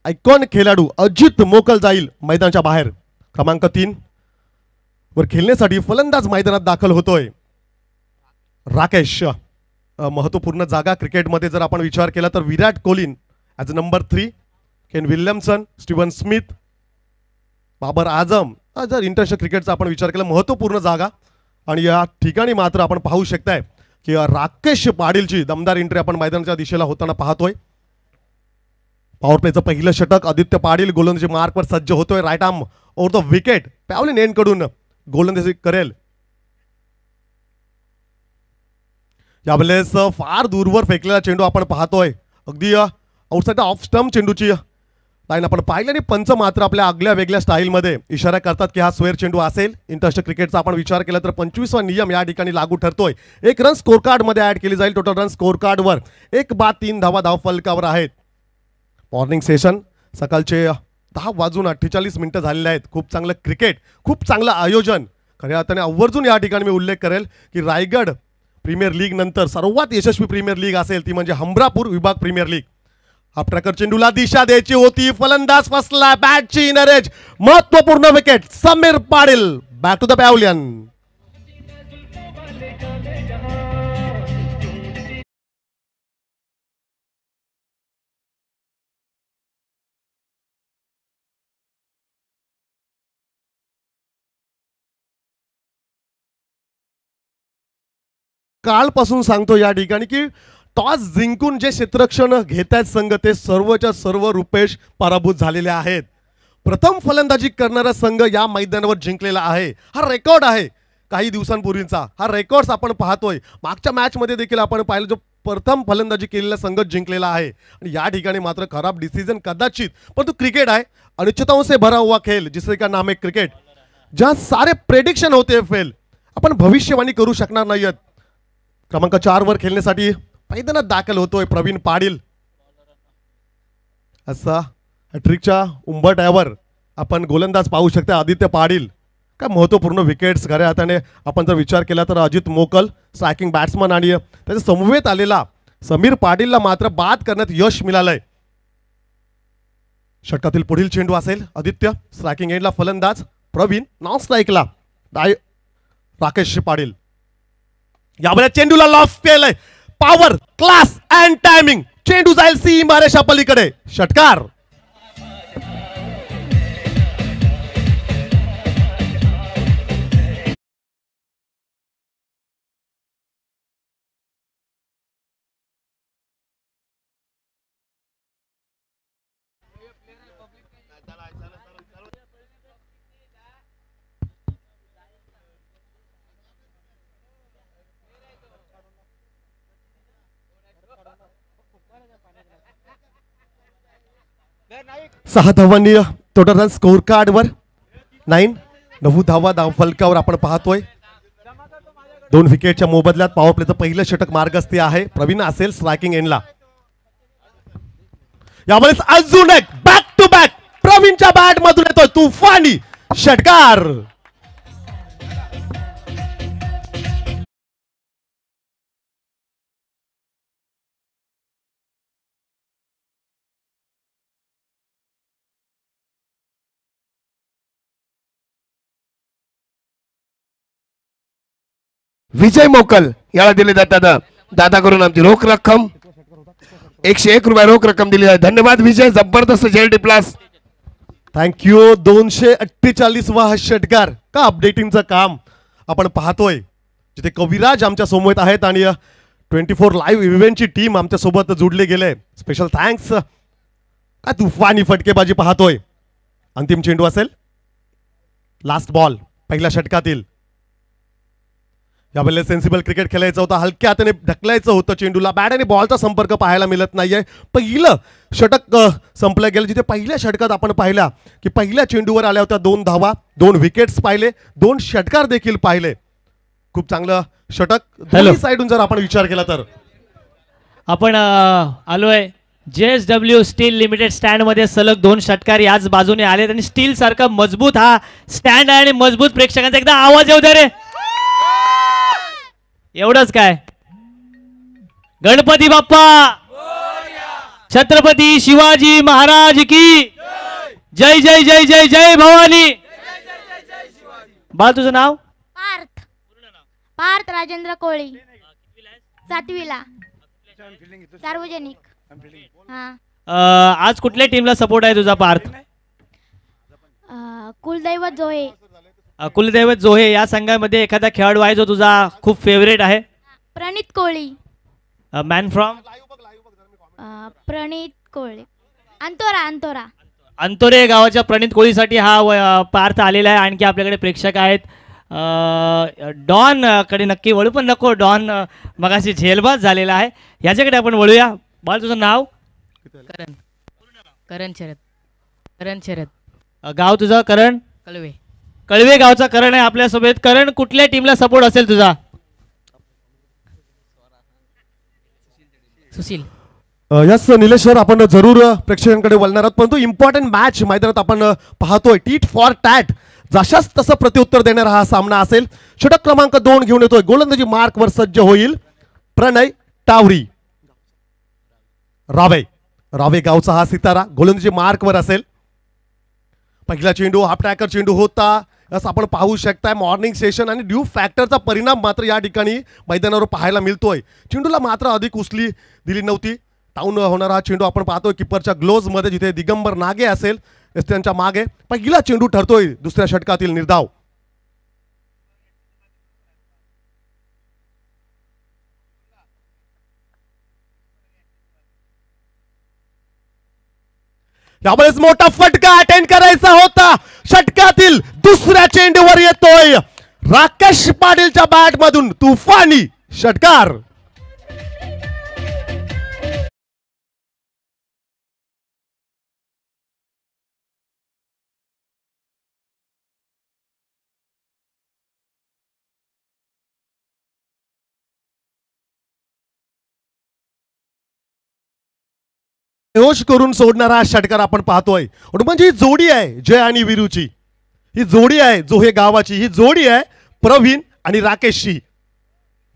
आयकॉन खेळाडू अजित मोकल जाईल मैदानाच्या बाहेर. क्रमांक 3 वर खेळण्यासाठी फलंदाज मैदानात दाखल होतोय राकेश. महत्वपूर्ण जागा क्रिकेटमध्ये जर आपण विचार केला तर Virat Kohli as a number 3, Kane Williamson, Steven Smith, Babar Azam. जर इंटरनॅशनल क्रिकेटचा आपण विचार केला महत्वपूर्ण जागा. आणि या ठिकाणी मात्र आपण पाहू शकताय की राकेश पाटीलची दमदार एंट्री आपण मैदानाच्या दिशेला होताना पाहतोय. पॉवर प्लेचं पहिलं षटक आदित्य पाटील गोलंदाजी मार्कवर सज्ज होतोय. Right arm over the wicket, pavilion end कडून गोलंदाजी करेल. यावेळेस फार दूरवर फेकलेला चेंडू आपण पाहतोय. अगदी आउटसाइड ऑफ स्टंप चेंडूची लाईन आपण पाहिली आणि पंच मात्र आपल्या आगल्या वेगळ्या स्टाईलमध्ये इशारा करतात की हा स्क्वेअर चेंडू असेल. इंटरनॅशनल क्रिकेटचा आपण विचार केला तर 25वा नियम या ठिकाणी लागू ठरतोय. 1 रन स्कोर कार्डमध्ये ऍड केली जाईल. टोटल रन स्कोर कार्डवर 1 बाद 3 धावा धावफलकावर आहेत. मॉर्निंग सेशन सकाळचे 10:48 झालेले आहेत. खूप चांगलं क्रिकेट, खूप चांगलं आयोजन. खऱ्या अर्थाने आवर्जून या ठिकाणी मी उल्लेख करेल की रायगड प्रीमियर लीग नंतर सर्वात यशस्वी प्रीमियर लीग असेल ती म्हणजे हमरापूर विभाग प्रीमियर लीग. हा ट्रॅकर चेंडूला दिशा द्यायची होती, फलंदाज फसला, बॅटची इनरेज. महत्वपूर्ण wicket Sameer Patil. Back to the pavilion. कालपासून सांगतो या ठिकाणी की टॉस जिंकून जे क्षेत्ररक्षण घेत आहेत संघ ते सर्वच्या सर्व रुपेश पराभूत झालेले आहेत. प्रथम फलंदाजी करणारा संघ या मैदानावर जिंकलेला आहे. हा रेकॉर्ड आहे काही दिवसांपूर्वीचा. हा रेकॉर्ड्स आपण पाहतोय. मागच्या मॅचमध्ये देखील आपण पाहिलं जो प्रथम फलंदाजी केलेला संघ जिंकलेला आहे. आणि या ठिकाणी मात्र खराब डिसिजन कदाचित, परंतु क्रिकेट आहे, अनिश्चितताओं से भरा हुआ खेल जिससे का नाम है क्रिकेट. जहां सारे प्रेडिक्शन होते फेल, आपण भविष्यवाणी करू शकणार नाहीत. क्रमांक 4 वर खेळण्यासाठी मैदानात दाखल होतोय प्रवीण पाटील. असा हॅट्रिकच्या उंबरठ्यावर आपण गोलंदाज पाहू शकता आदित्य पाटील. काय महत्वपूर्ण विकेट्स खऱ्या हाताने आपण जर विचार केला तर अजित मोकल स्ट्रायकिंग बॅट्समन आणि त्याच्या समवेत आलेला समीर पाटीलला मात्र बाद करण्यात यश मिळालंय. षटकातील पुढील चेंडू असेल आदित्य. स्ट्रायकिंग एंडला फलंदाज प्रवीण. नॉन स्ट्राईकला राकेश पाटील. यावेळेस चेंडूला लॉफ केलंय. Power, class and timing. चेंडू जाईल सीमारेषा पलीकडे. षटकार. सहा धावांनी टोटल रन स्कोर कार्डवर 9 धावा फलकावर आपण पाहतोय. 2 विकेटच्या मोबदल्यात पॉवर प्लेचं पहिलं षटक मार्गस्थ आहे. प्रवीण असेल स्ट्रायकिंग एंडला. यावेळेस अजून एक बॅक टू बॅक प्रवीणच्या बॅट मधून येतोय तुफानी षटकार. विजय मोकल याला दिले जातात. दादा करून आमची रोख रक्कम 101 रुपये रोख रक्कम दिली आहे. धन्यवाद विजय. जबरदस्त जेलडी प्लस. थँक्यू. 248 वा षटकार का अपडेटिंगचं काम आपण पाहतोय. जिथे कविराज आमच्या सोबत आहेत आणि 24 लाईव्ह इव्हेंटची टीम आमच्या सोबत जुडले गेले. Special thanks. का तुफानी फटकेबाजी पाहतोय. अंतिम चेंडू असेल. लास्ट बॉल पहिल्या षटकातील. यावेळेला सेन्सिबल क्रिकेट खेळायचं होतं. हलक्या हाताने ढकलायचं होतं चेंडूला. बॅट आणि बॉलचा संपर्क पाहायला मिळत नाहीये. पहिलं षटक संपलं गेलं. जिथे पहिल्या षटकात आपण पाहिला की पहिल्या चेंडूवर आल्या होत्या 2 धावा. 2 विकेट्स पाहिले. 2 षटकार देखील पाहिले. खूप चांगलं षटक दोन्ही साईडून जर आपण विचार केला तर. आपण आलोय JSW स्टील लिमिटेड स्टँड मध्ये. सलग 2 षटकार याच बाजूने आले आणि स्टील सारखा मजबूत हा स्टँड आहे आणि मजबूत प्रेक्षकांचा एकदा आवाज येऊ दे रे. एवढंच काय. गणपती बाप्पा, छत्रपती शिवाजी महाराज की जय जय जय जय जय भवानी. बाळ तुझं नाव? पार्थ. पार्थ राजेंद्र कोळी. 7वीला सार्वजनिक. आज कुठल्या टीमला सपोर्ट आहे तुझा पार्थ? कुलदैवत जोहे. कुलदैवत जोहे या संघामध्ये एखादा खेळाडू आहे जो तुझा खूप फेवरेट आहे? प्रणित कोळी. Man from? प्रणित कोळी. अंतोरा. अंतोरे गावाच्या प्रणित कोळीसाठी हा पार्थ आलेला आहे. आणखी आपल्याकडे प्रेक्षक आहेत. डॉन कडे नक्की वळू पण नको. डॉन मगाशी झेलबाज झालेला आहे. याच्याकडे आपण वळूया. बाळ तुझं नाव? करण शरद. गाव तुझं? करण कळवे गावचा करण आहे आपल्यासोबत. करण कुठल्या टीमला सपोर्ट असेल तुझा? सुशील. यस निलेश सर, आपण जरूर प्रेक्षकांकडे वळणार आहोत. परंतु इम्पॉर्टंट मॅच मैदानात आपण पाहतोय. टीट फॉर टॅट जशाच तसं प्रत्युत्तर देणारा हा सामना असेल. षटक क्रमांक 2 घेऊन येतोय. गोलंदाजी मार्कवर सज्ज होईल प्रणय टावरी. रावे गावचा हा सितारा गोलंदाजी मार्कवर असेल. पहिला चेंडू हाफ ट्रॅकर चेंडू होता. असं आपण पाहू शकताय. मॉर्निंग सेशन आणि ड्यू फॅक्टरचा परिणाम मात्र या ठिकाणी मैदानावर पाहायला मिळतोय. चेंडूला मात्र अधिक उचली दिली नव्हती. टाऊन होणारा हा चेंडू आपण पाहतोय किपरच्या ग्लोव्ज मध्ये, जिथे दिगंबर नागे असेल त्यांच्या मागे. पहिला चेंडू ठरतोय दुसऱ्या षटकातील निर्धाव. यावेळेस मोठा फटका अटेंड करायचा होता. षटकातील दुसऱ्या चेंडूवर येतोय राकेश पाटीलच्या बॅट मधून तुफानी षटकार. बेहोश करून सोडणारा षटकार आपण पाहतोय. म्हणजे ही जोडी आहे जय आणि वीरूची. ही जोडी आहे जोहे गावाची. ही जोडी आहे प्रवीण आणि राकेशची.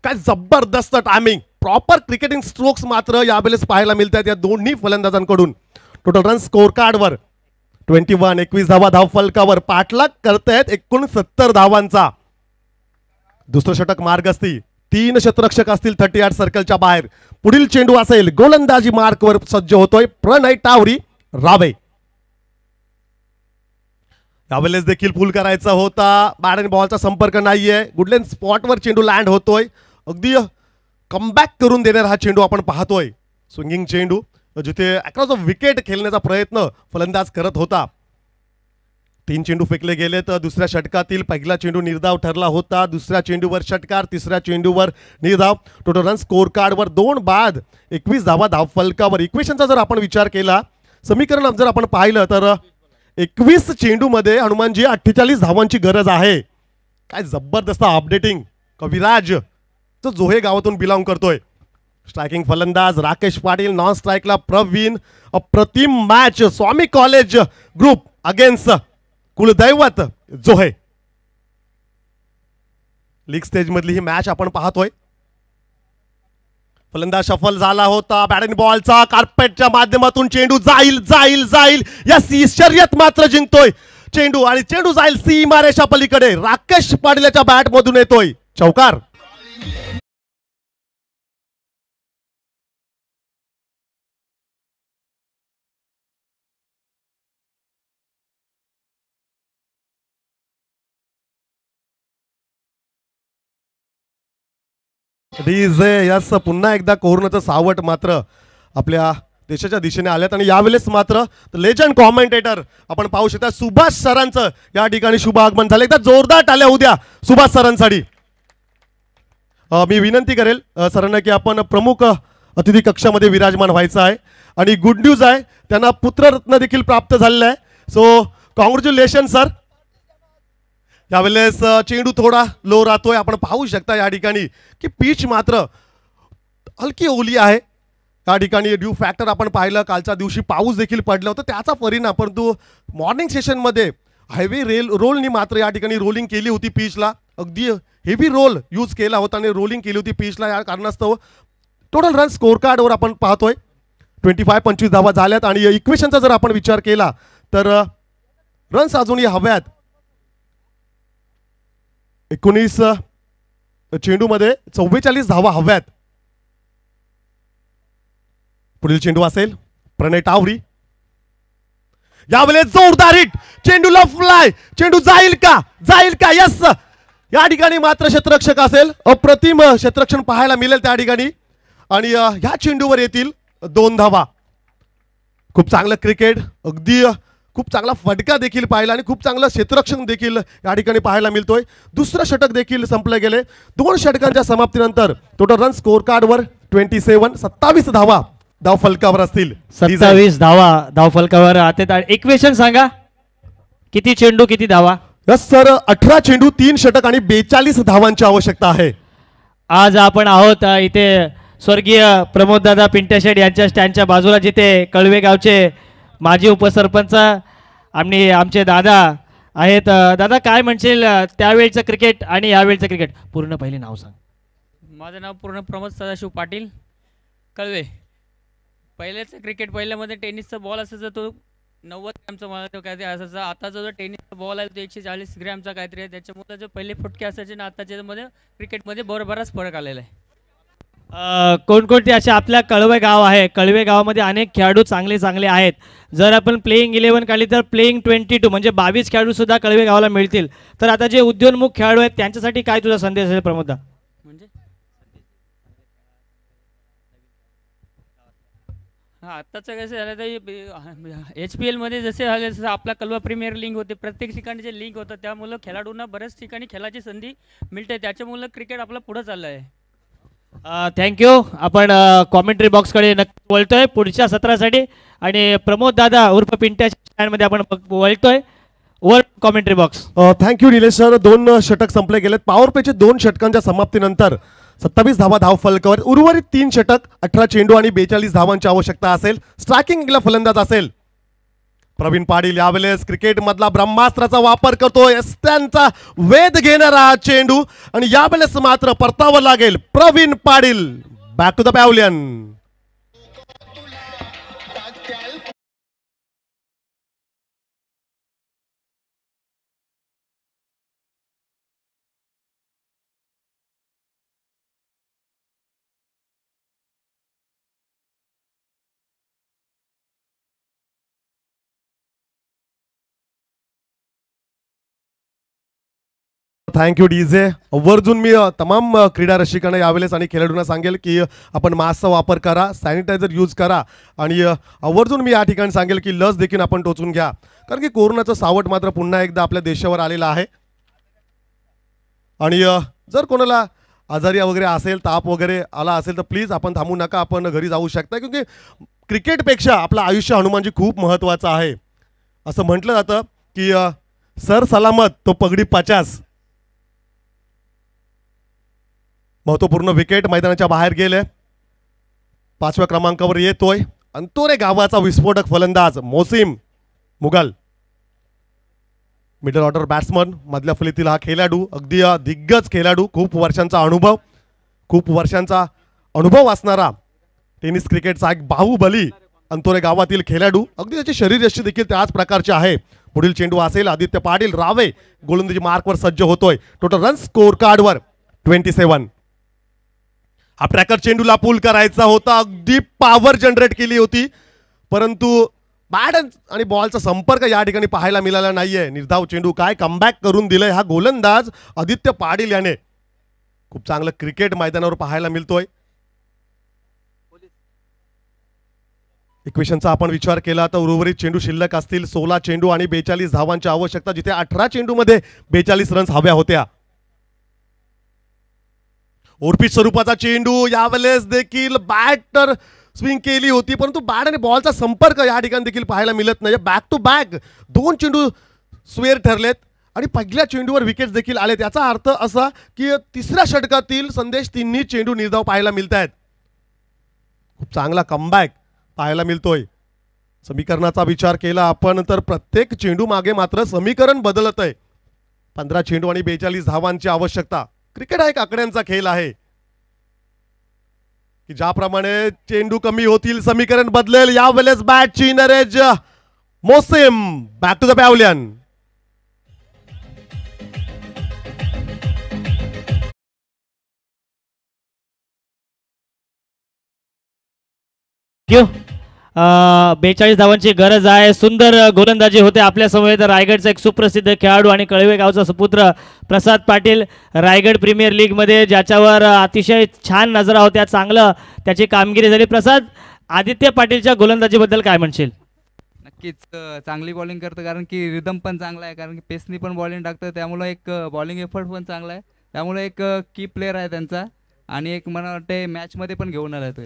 काय जबरदस्त टायमिंग. प्रॉपर क्रिकेटिंग स्ट्रोक्स मात्र यावेळेस पाहायला मिळतात या दोन्ही फलंदाजांकडून. टोटल रन स्कोर कार्डवर 21, 21 धावा धाव फलकावर पाठलाग करतायत 69 धावांचा. दुसरं षटक मार्गस्थी, 3 क्षेत्ररक्षक असतील 38 सर्कलच्या बाहेर. पुढील चेंडू असेल गोलंदाजी मार्कवर सज्ज होतोय प्रणय टावरी रावे. यावेळेस देखील पुल करायचा होता, बॅट आणि बॉलचा संपर्क नाहीये. गुडलेन स्पॉटवर चेंडू लँड होतोय. अगदी कमबॅक करून देणारा हा चेंडू आपण पाहतोय. स्विंगिंग चेंडू जिथे अक्रॉस ऑफ विकेट खेळण्याचा प्रयत्न फलंदाज करत होता. 3 चेंडू फेकले गेले तर दुसऱ्या षटकातील पहिला चेंडू निर्धाव ठरला होता. दुसऱ्या चेंडूवर षटकार, तिसऱ्या चेंडूवर निर्धाव. टोटल रन स्कोर कार्डवर 2 बाद 21 धावा धाव फलकावर. इक्वेशनचा जर आपण विचार केला, समीकरण जर आपण पाहिलं तर 21 चेंडूमध्ये हनुमानजी 48 धावांची गरज आहे. काय जबरदस्त अपडेटिंग. कविराज जो जोहे गावातून बिलॉंग करतोय. स्ट्रायकिंग फलंदाज राकेश पाटील, नॉन स्ट्राईकला प्रवीण. अप्रतिम मॅच स्वामी कॉलेज ग्रुप अगेन्स्ट कुलदैवत जोहे. लीग स्टेज मधली ही मॅच आपण पाहतोय. फलंदाज सफल झाला होता. बॅट अँड बॉलचा कार्पेटच्या माध्यमातून चेंडू जाईल जाईल जाईल. या शर्यत मात्र जिंकतोय चेंडू आणि चेंडू जाईल सीमारेषा पलीकडे. राकेश पाटीलच्या बॅट मधून येतोय चौकार. डीजे यस, पुन्हा एकदा कोरोनाचं सावट मात्र आपल्या देशाच्या दिशेने आल्यात आणि यावेळेस मात्र लेजंड कॉमेंटेटर आपण पाहू शकता सुभाष सरांचं या ठिकाणी शुभ आगमन झालं. एकदा जोरदार टाळ्या उद्या सुभाष सरांसाठी. मी विनंती करेल सरांना की आपण प्रमुख अतिथी कक्षामध्ये विराजमान व्हायचं आहे. आणि गुड न्यूज आहे, त्यांना पुत्ररत्न देखील प्राप्त झालेलं आहे. So congratulation sir. यावेळेस चेंडू थोडा लो राहतोय. आपण पाहू शकता या ठिकाणी की पिच मात्र हलकी ओली आहे. या ठिकाणी ड्यू फॅक्टर आपण पाहिलं, कालच्या दिवशी पाऊस देखील पडला होता त्याचा परिणाम. परंतु मॉर्निंग सेशनमध्ये हेवी रोलनी मात्र या ठिकाणी रोलिंग केली होती पिचला. अगदी हेवी रोल यूज केला होता आणि रोलिंग केली होती पिचला. या कारणास्तव टोटल रन स्कोर कार्डवर आपण पाहतोय 25 धावा झाल्यात. आणि इक्वेशनचा जर आपण विचार केला तर रन्स अजूनही हव्यात. 19 चेंडूमध्ये 44 धावा हव्यात. पुढील चेंडू असेल प्रणय टावरी. यावेळेस जोरदार हिट, चेंडूला फ्लाय. चेंडू जाईल का जाईल का? यस. या ठिकाणी मात्र क्षेत्ररक्षक असेल, अप्रतिम क्षेत्ररक्षण पाहायला मिळेल त्या ठिकाणी. आणि ह्या चेंडूवर येतील 2 धावा. खूप चांगलं क्रिकेट, अगदी खूप चांगला फटका देखील पाहिला आणि खूप चांगलं क्षेत्ररक्षण देखील या ठिकाणी पाहायला मिळतोय. दुसरं षटक देखील संपले गेले. 2 षटकांच्या समाप्तीनंतर टोटल रन स्कोर कार्डवर 27 धावा धाव फलकावर असतील. 27 धावा धाव फलकावर. आता इक्वेशन सांगा, किती चेंडू किती धावा? यस सर, 18 चेंडू 3 षटक आणि 42 धावांची आवश्यकता आहे. आज आपण आहोत इथे स्वर्गीय प्रमोददादा पिंट्याशेड यांच्या स्टँडच्या बाजूला, जिथे कळवे गावचे माजी उपसरपंच आणि आमचे दादा आहेत. दादा काय म्हणशील त्यावेळचं क्रिकेट आणि यावेळचं क्रिकेट? पूर्ण पहिले नाव सांग. माझं नाव पूर्ण प्रमोद सदाशिव पाटील कळवे. पहिल्याचं क्रिकेट, पहिल्यामध्ये टेनिसचा बॉल असायचा तो 90 ग्रॅमचा, मला तो काहीतरी असायचा. आता जो टेनिसचा बॉल आहे तो 140 ग्रॅमचा काहीतरी आहे. त्याच्यामुळे जो पहिले फुटके असायचे ना, आताच्यामध्ये क्रिकेटमध्ये बराच फरक आलेला आहे. कोणकोणते असे आपल्या कळवे गाव आहे? कळवे गावामध्ये अनेक खेळाडू चांगले चांगले आहेत. जर आपण प्लेइंग 11 काढली तर प्लेइंग 22 म्हणजे 22 खेळाडू सुद्धा कळवे गावाला मिळतील. तर आता जे उद्योन्मुख खेळाडू आहेत त्यांच्यासाठी काय तुझा संदेश असेल प्रमोदा? म्हणजे आत्ताचं कसं झालं तर HPL मध्ये जसे झाले जसं आपला कळवा प्रीमियर लीग होते, प्रत्येक ठिकाणी जे लीग होतं त्यामुळं खेळाडूंना बऱ्याच ठिकाणी खेळाची संधी मिळते. त्याच्यामुळं क्रिकेट आपलं पुढं चाललं आहे. थँक्यू. आपण कॉमेंट्री बॉक्सकडे नक्की वळतोय पुढच्या सत्रासाठी. आणि प्रमोद दादा उर्फ पिंट्या स्टँडमध्ये आपण वळतोय. वर commentary box. Thank you Nilesh sir. 2 षटक संपले गेलेत. पॉवर प्लेचे 2 षटकांच्या समाप्तीनंतर 27 धावा धाव फलकावर. उर्वरित 3 षटक 18 चेंडू आणि 42 धावांची आवश्यकता असेल. स्ट्रायकिंगला फलंदाज असेल प्रवीण पाटील. यावेळेस क्रिकेट मधला ब्रह्मास्त्राचा वापर करतो. त्यांचा वेध घेणारा हा चेंडू आणि यावेळेस मात्र परतावं लागेल Praveen Patil. Back to the pavilion. Thank you DJ. आवर्जून मी तमाम क्रीडा रसिकांना यावेळेस आणि खेळाडूंना सांगेल की आपण मास्कचा वापर करा, सॅनिटायझर यूज करा आणि आवर्जून मी या ठिकाणी सांगेल की लस देखील आपण टोचून घ्या, कारण की कोरोनाचं सावट मात्र पुन्हा एकदा आपल्या देशावर आलेलं आहे. आणि जर कोणाला आजारी वगैरे असेल, ताप वगैरे आला असेल तर प्लीज आपण थांबू नका, आपण घरी जाऊ शकता, क्योंकि क्रिकेटपेक्षा आपलं आयुष्य हनुमानजी खूप महत्त्वाचं आहे. असं म्हटलं जातं की सर सलामत तो पगडी 50. महत्वपूर्ण विकेट मैदानाच्या बाहेर गेले. 5व्या क्रमांकावर येतोय अंतोरे गावाचा विस्फोटक फलंदाज मोसिम मुघल. मिडल ऑर्डर बॅट्समन, मधल्या फलीतील हा खेळाडू, अगदी दिग्गज खेळाडू, खूप वर्षांचा अनुभव असणारा टेनिस क्रिकेटचा एक बाहुबली अंतोरे गावातील खेळाडू. अगदी त्याची शरीरयष्टी देखील त्याच प्रकारचे आहे. पुढील चेंडू असेल आदित्य पाटील रावे गोलंदाजी मार्कवर सज्ज होतोय. टोटल रन स्कोर कार्डवर 27. हा ट्रॅकर चेंडूला पूल करायचा होता, अगदी पॉवर जनरेट केली होती, परंतु बॅट आणि बॉलचा संपर्क या ठिकाणी पाहायला मिळाला नाहीये. निर्धाव चेंडू काय कमबॅक करून दिलंय हा गोलंदाज आदित्य पाटील याने. खूप चांगलं क्रिकेट मैदानावर पाहायला मिळतोय. इक्वेशनचा आपण विचार केला तर उर्वरित चेंडू शिल्लक असतील 16 चेंडू आणि 42 धावांची आवश्यकता, जिथे 18 चेंडूमध्ये 42 रन्स हव्या होत्या. ओरपीच स्वरूपाचा चेंडू यावेळेस देखील बॅटर स्विंग केली होती, परंतु बॅट आणि बॉलचा संपर्क या ठिकाणी देखील पाहायला मिळत नाही. बॅक टू बॅक 2 चेंडू स्वेअर ठरलेत आणि पहिल्या चेंडूवर विकेट देखील आलेत. याचा अर्थ असा की तिसऱ्या षटकातील संदेश तिन्ही चेंडू निर्धाव पाहायला मिळत आहेत. खूप चांगला कमबॅक पाहायला मिळतोय. समीकरणाचा विचार केला आपण तर प्रत्येक चेंडू मागे मात्र समीकरण बदलत आहे. 15 चेंडू आणि 42 धावांची आवश्यकता. क्रिकेट हा एक आकड्यांचा खेळ आहे की ज्याप्रमाणे चेंडू कमी होतील समीकरण बदलेल. यावेळेस बॅटची नरेज मोसिम back to the pavilion. Thank you. 42 धावांची गरज आहे. सुंदर गोलंदाजी होते आपल्या समोर. रायगडचा एक सुप्रसिद्ध खेळाडू आणि कळवे गावचा सुपुत्र प्रसाद पाटील, रायगड प्रीमियर लीग मध्ये ज्याच्यावर अतिशय छान नजरा होत्या, चांगलं त्याची कामगिरी झाली. प्रसाद, आदित्य पाटीलच्या गोलंदाजीबद्दल काय म्हणशील? नक्कीच चांगली बॉलिंग करतं, कारण की रिदम पण चांगला आहे, कारण की पेसनी पण बॉलिंग टाकतं, त्यामुळे एक बॉलिंग एफर्ट पण चांगला आहे, त्यामुळे एक की प्लेअर आहे त्यांचा आणि एक मला वाटते मॅचमध्ये पण घेऊन आला तो.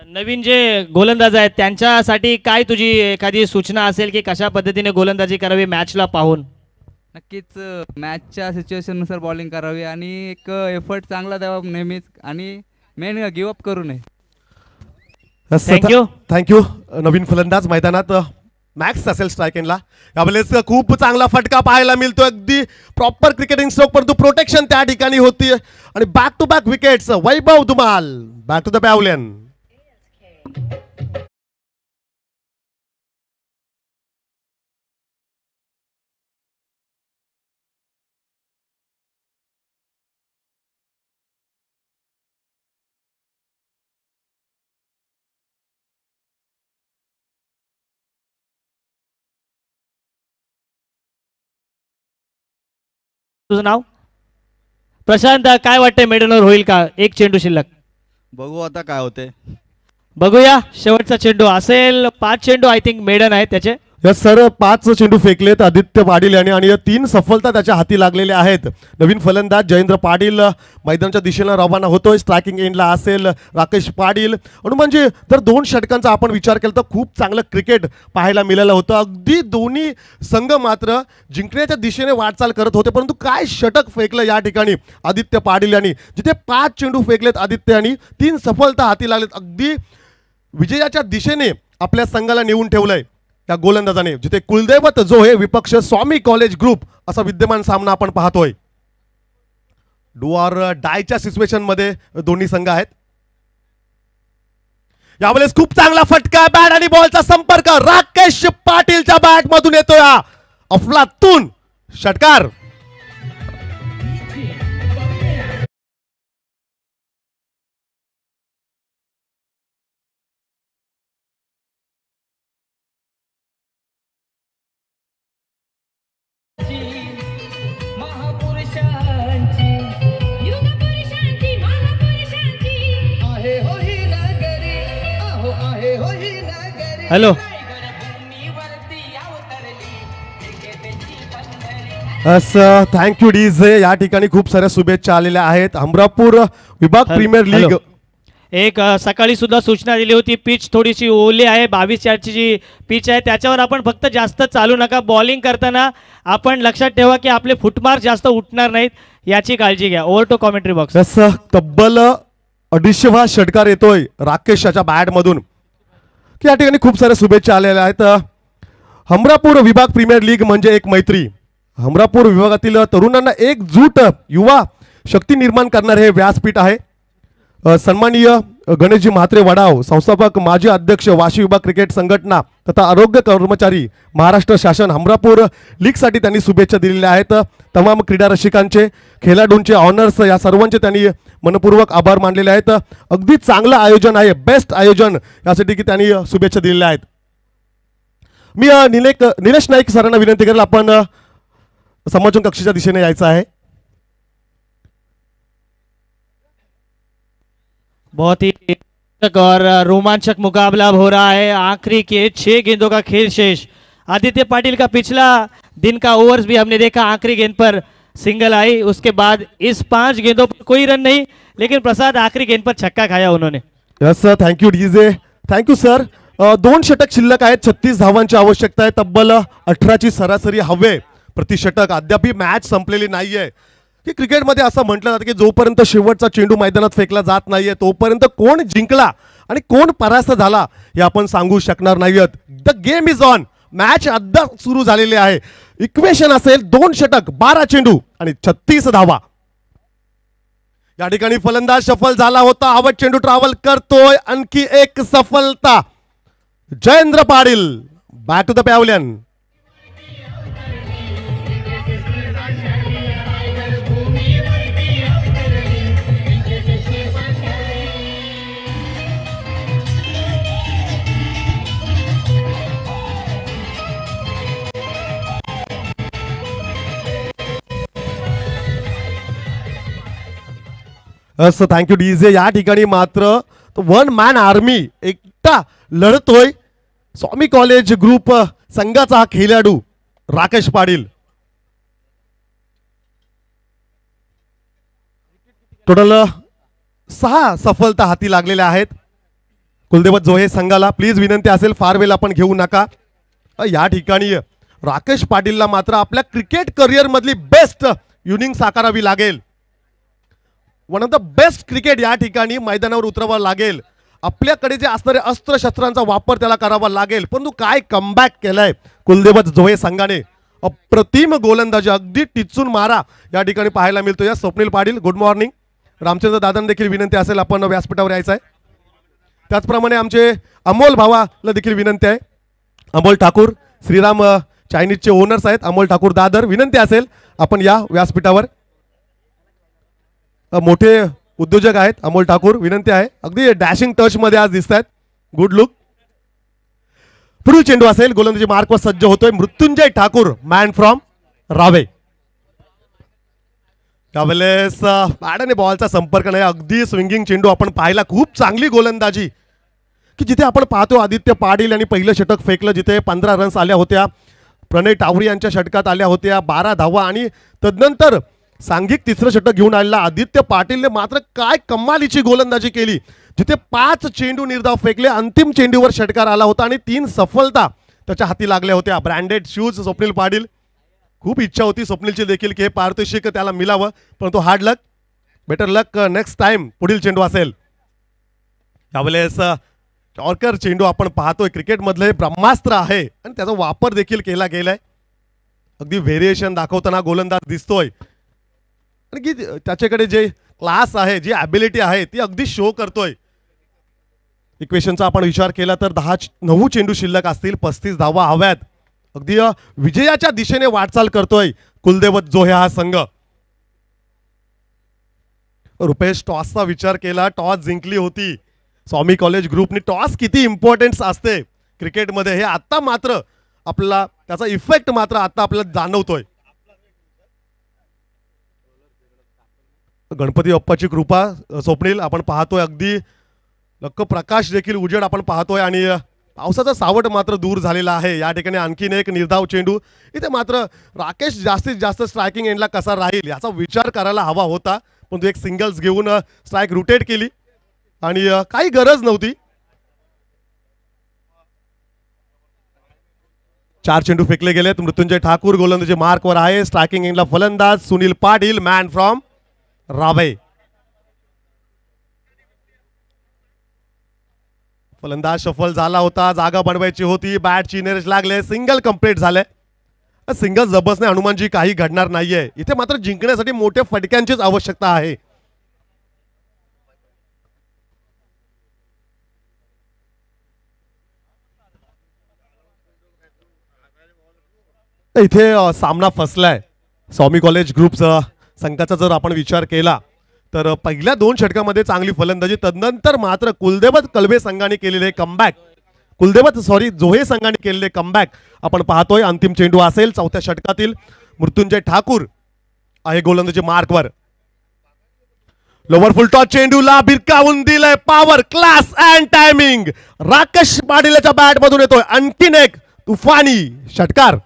नवीन जे गोलंदाज आहेत त्यांच्यासाठी काय तुझी एखादी सूचना असेल की कशा पद्धतीने गोलंदाजी करावी मॅचला पाहून? नक्कीच मॅचच्या सिच्युएशननुसार बॉलिंग करावी आणि एक एफर्ट चांगला द्यावा नेहमीच आणि मेन गिव्हअप करू नये. थँक्यू. थँक्यू. नवीन फलंदाज मैदानात मॅक्स असेल स्ट्राईक एंडला. यावेळेस खूप चांगला फटका पाहायला मिळतो, अगदी प्रॉपर क्रिकेटिंग स्ट्रोक, परंतु प्रोटेक्शन त्या ठिकाणी होती आणि back to back wickets. Vaibhav Dhumal back to the pavilion. तुझं नाव? प्रशांत, काय वाटतंय मेडनवर होईल का? एक चेंडू शिल्लक. बघू आता काय होते. बघूया. शेवटचा चेंडू असेल. 5 चेंडू आय थिंक मेडन आहेत त्याचे. यस सर, 5 चेंडू फेकलेत आदित्य पाटील यांनी आणि 3 सफलता त्याच्या हाती लागलेल्या आहेत. नवीन फलंदाज जयेंद्र पाटील मैदानाच्या दिशेला रवाना होतोय. स्ट्रायकिंग एंडला असेल राकेश पाटील. आणि म्हणजे जर 2 षटकांचा आपण विचार केला तर खूप चांगलं क्रिकेट पाहायला मिळालं होतं. अगदी दोन्ही संघ मात्र जिंकण्याच्या दिशेने वाटचाल करत होते, परंतु काय षटक फेकलं या ठिकाणी आदित्य पाटील यांनी. जिथे 5 चेंडू फेकलेत आदित्य यांनी, 3 सफलता हाती लागलेत. अगदी विजयाच्या दिशेने आपल्या संघाला नेऊन ठेवलंय या गोलंदाजाने. जिथे कुलदैवत जो हे विपक्ष स्वामी कॉलेज ग्रुप असा विद्यमान सामना आपण पाहतोय. डू ऑर डायच्या सिच्युएशन मध्ये दोन्ही संघ आहेत. यावेळेस खूप चांगला फटका, बॅट आणि बॉलचा संपर्क राकेश पाटीलच्या बॅट मधून येतोय अफलातून षटकार. हॅलो. Thank you DJ. या ठिकाणी खूप साऱ्या शुभेच्छा आलेल्या आहेत. अमरापूर विभाग प्रीमियर लीग. हॅलो. एक सकाळी सुद्धा सूचना दिली होती, पिच थोडीशी ओली आहे. 22 यार्डची जी पिच आहे त्याच्यावर आपण फक्त जास्त चालू नका. बॉलिंग करताना आपण लक्षात ठेवा की आपले फुटमार्क जास्त उठणार नाहीत, याची काळजी घ्या. Over to commentary box. तब्बल 250वा षटकार येतोय राकेशच्या बॅट मधून. या ठिकाणी खूप साऱ्या शुभेच्छा आलेल्या आहेत. हमरापूर विभाग प्रीमियर लीग म्हणजे एक मैत्री. हमरापूर विभागातील तरुणांना एकजूट युवा शक्ती निर्माण करणारे हे व्यासपीठ आहे. सन्माननीय गणेशजी म्हात्रे वडाव, संस्थापक माजी अध्यक्ष वाशी विभाग क्रिकेट संघटना तथा आरोग्य कर्मचारी महाराष्ट्र शासन, हमरापूर लीगसाठी त्यांनी शुभेच्छा दिलेल्या आहेत. तमाम क्रीडा रसिकांचे, खेळाडूंचे, ऑनर्स या सर्वांचे त्यांनी मनपूर्वक आभार मानलेले आहेत. अगदी चांगलं आयोजन आहे, बेस्ट आयोजन, यासाठी की त्यांनी शुभेच्छा दिलेल्या आहेत. मी निलेश नाईक सरांना विनंती करेल, आपण समालोचन कक्षाच्या दिशेने यायचं आहे. बहुत ही और रोमांचक मुकाबला हो रहा है. आखिरी के 6 गेंदों का खेल शेष. आदित्य पाटिल का पिछला दिन का ओवर्स भी हमने देखा, आखिरी गेंद पर सिंगल आई, उसके बाद इस 5 गेंदों पर कोई रन नहीं, लेकिन प्रसाद आखिरी गेंद पर छक्का खाया उन्होंने. Yes sir, thank you DJ, thank you sir. 2 षटक शिल्लक आहेत. 36 धावांची आवश्यकता आहे. तब्बल 18ची सरासरी हवे प्रति षटक. अद्याप मॅच संपलेली नाहीये. की क्रिकेटमध्ये असं म्हटलं जातं की जोपर्यंत शेवटचा चेंडू मैदानात फेकला जात नाहीये तोपर्यंत कोण जिंकला आणि कोण परास्त झाला हे आपण सांगू शकणार नाहीत. The game is on. Match अद्याप सुरू झालेली आहे. इक्वेशन असेल 2 षटक, 12 चेंडू आणि 36 धावा. या ठिकाणी फलंदाज सफल झाला होता. आवड चेंडू ट्रॅव्हल करतोय. आणखी एक सफलता. Jayendra Patil back to the pavilion. असं थँक्यू डीजे. या ठिकाणी मात्र 1 मॅन आर्मी एकटा लढतोय. स्वामी कॉलेज ग्रुप संघाचा हा खेळाडू राकेश पाटील. टोटल 6 सफलता हाती लागलेल्या आहेत. कुलदेवत जोहे संघाला प्लीज विनंती असेल, फार वेळ आपण घेऊ नका. या ठिकाणी राकेश पाटीलला मात्र आपल्या क्रिकेट करिअर मधली बेस्ट इनिंग साकारावी लागेल. One of the best cricket या ठिकाणी मैदानावर उतरावं लागेल. आपल्याकडे जे असणारे अस्त्रशस्त्रांचा वापर त्याला करावा लागेल. परंतु काय कमबॅक केलाय कुलदेवत जोहे संघाने. अप्रतिम गोलंदाजी, अगदी टिचून मारा या ठिकाणी पाहायला मिळतो. या स्वप्नील पाटील गुड मॉर्निंग. रामचंद्र दादांना देखील विनंती असेल आपण व्यासपीठावर यायचं आहे. त्याचप्रमाणे आमचे अमोल भावाला देखील विनंती आहे. अमोल ठाकूर श्रीराम चायनीजचे ओनर्स आहेत. अमोल ठाकूर दादर, विनंती असेल आपण या व्यासपीठावर. मोठे उद्योजक आहेत अमोल ठाकूर, विनंती आहे. अगदी डॅशिंग टच मध्ये आज दिसत आहेत. Good look. पुढील चेंडू असेल. गोलंदाजी मार्कवर सज्ज होतोय मृत्युंजय ठाकूर, मॅन फ्रॉम रावे. त्यावेळेस बॅट आणि बॉलचा संपर्क नाही. अगदी स्विंगिंग चेंडू आपण पाहिला. खूप चांगली गोलंदाजी की जिथे आपण पाहतो आदित्य पाटील यांनी पहिलं षटक फेकलं, जिथे 15 रन्स आल्या होत्या. प्रणय टावरी यांच्या षटकात आल्या होत्या 12 धावा आणि तदनंतर सांघिक तिसरं षटक घेऊन आलेला आदित्य पाटीलने मात्र काय कमालीची गोलंदाजी केली. जिथे 5 चेंडू निर्धाव फेकले, अंतिम चेंडूवर षटकार आला होता आणि 3 सफलता त्याच्या हाती लागल्या होत्या. Branded shoes Swapnil Patil. खूप इच्छा होती स्वप्नीलची देखील की हे पारितोषिक त्याला मिळावं, परंतु हार्ड लक, बेटर लक नेक्स्ट टाइम. पुढील चेंडू असेल. त्यावेळेस चॉर्कर चेंडू आपण पाहतोय. क्रिकेटमधले ब्रह्मास्त्र आहे आणि त्याचा वापर देखील केला गेलाय. अगदी व्हेरिएशन दाखवताना गोलंदाज दिसतोय आणि की त्याच्याकडे जे क्लास आहे, जी ॲबिलिटी आहे ती अगदी शो करतोय. इक्वेशनचा आपण विचार केला तर 9 चेंडू शिल्लक असतील, 35 धावा हव्यात. अगदी विजयाच्या दिशेने वाटचाल करतोय कुलदैवत जोहे हा संघ. रुपेश टॉसचा विचार केला, टॉस जिंकली होती स्वामी कॉलेज ग्रुपने. टॉस किती इम्पॉर्टन्स असते क्रिकेटमध्ये हे आता मात्र आपल्याला त्याचा इफेक्ट मात्र आता आपल्याला जाणवतोय. गणपती बाप्पाची कृपा स्वप्नील आपण पाहतोय, अगदी लक्क प्रकाश देखील उजेड आपण पाहतोय आणि पावसाचा सावट मात्र दूर झालेला आहे. या ठिकाणी आणखीन एक निर्धाव चेंडू. इथे मात्र राकेश जास्तीत जास्त स्ट्रायकिंग एंडला कसा राहील याचा विचार करायला हवा होता, पण तो एक सिंगल्स घेऊन स्ट्राईक रोटेट केली आणि काही गरज नव्हती. 4 चेंडू फेकले गेलेत. मृत्युंजय ठाकूर गोलंदाजी मार्कवर आहे. स्ट्रायकिंग एंडला फलंदाज सुनील पाटील, मॅन फ्रॉम रावे. फलंदाज सफल झाला होता, जागा बनवायची होती, बॅटची नेरेश लागले, सिंगल कंप्लीट झाले. सिंगल जबसने हनुमानजी काही घडणार नाहीये. इथे मात्र जिंकण्यासाठी मोठ्या फटक्यांचीच आवश्यकता आहे. इथे सामना फसलाय स्वामी कॉलेज ग्रुपचा संघाचा जर आपण विचार केला तर पहिल्या 2 षटकामध्ये चांगली फलंदाजी, तदनंतर मात्र कुलदैवत कलवे संघाने केलेले कमबॅक, जोहे संघाने केलेले कमबॅक आपण पाहतोय. अंतिम चेंडू असेल 4थ्या षटकातील. मृत्युंजय ठाकूर आहे गोलंदाजी मार्कवर. लोवर फुल टॉस चेंडूला भिरकावून दिलंय. Power, class and timing Rakesh पाटीलच्या बॅट मधून येतोय आणखीन एक तुफानी षटकार.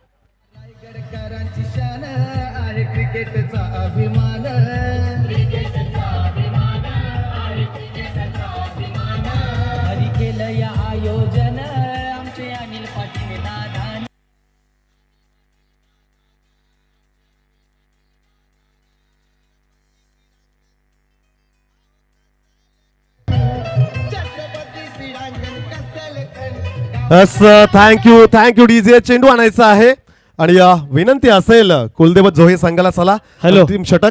Thank you DJ. चेंडू आणायचा आहे आणि विनंती असेल कुलदैवत जोहे संघाला, चला अंतिम षटक.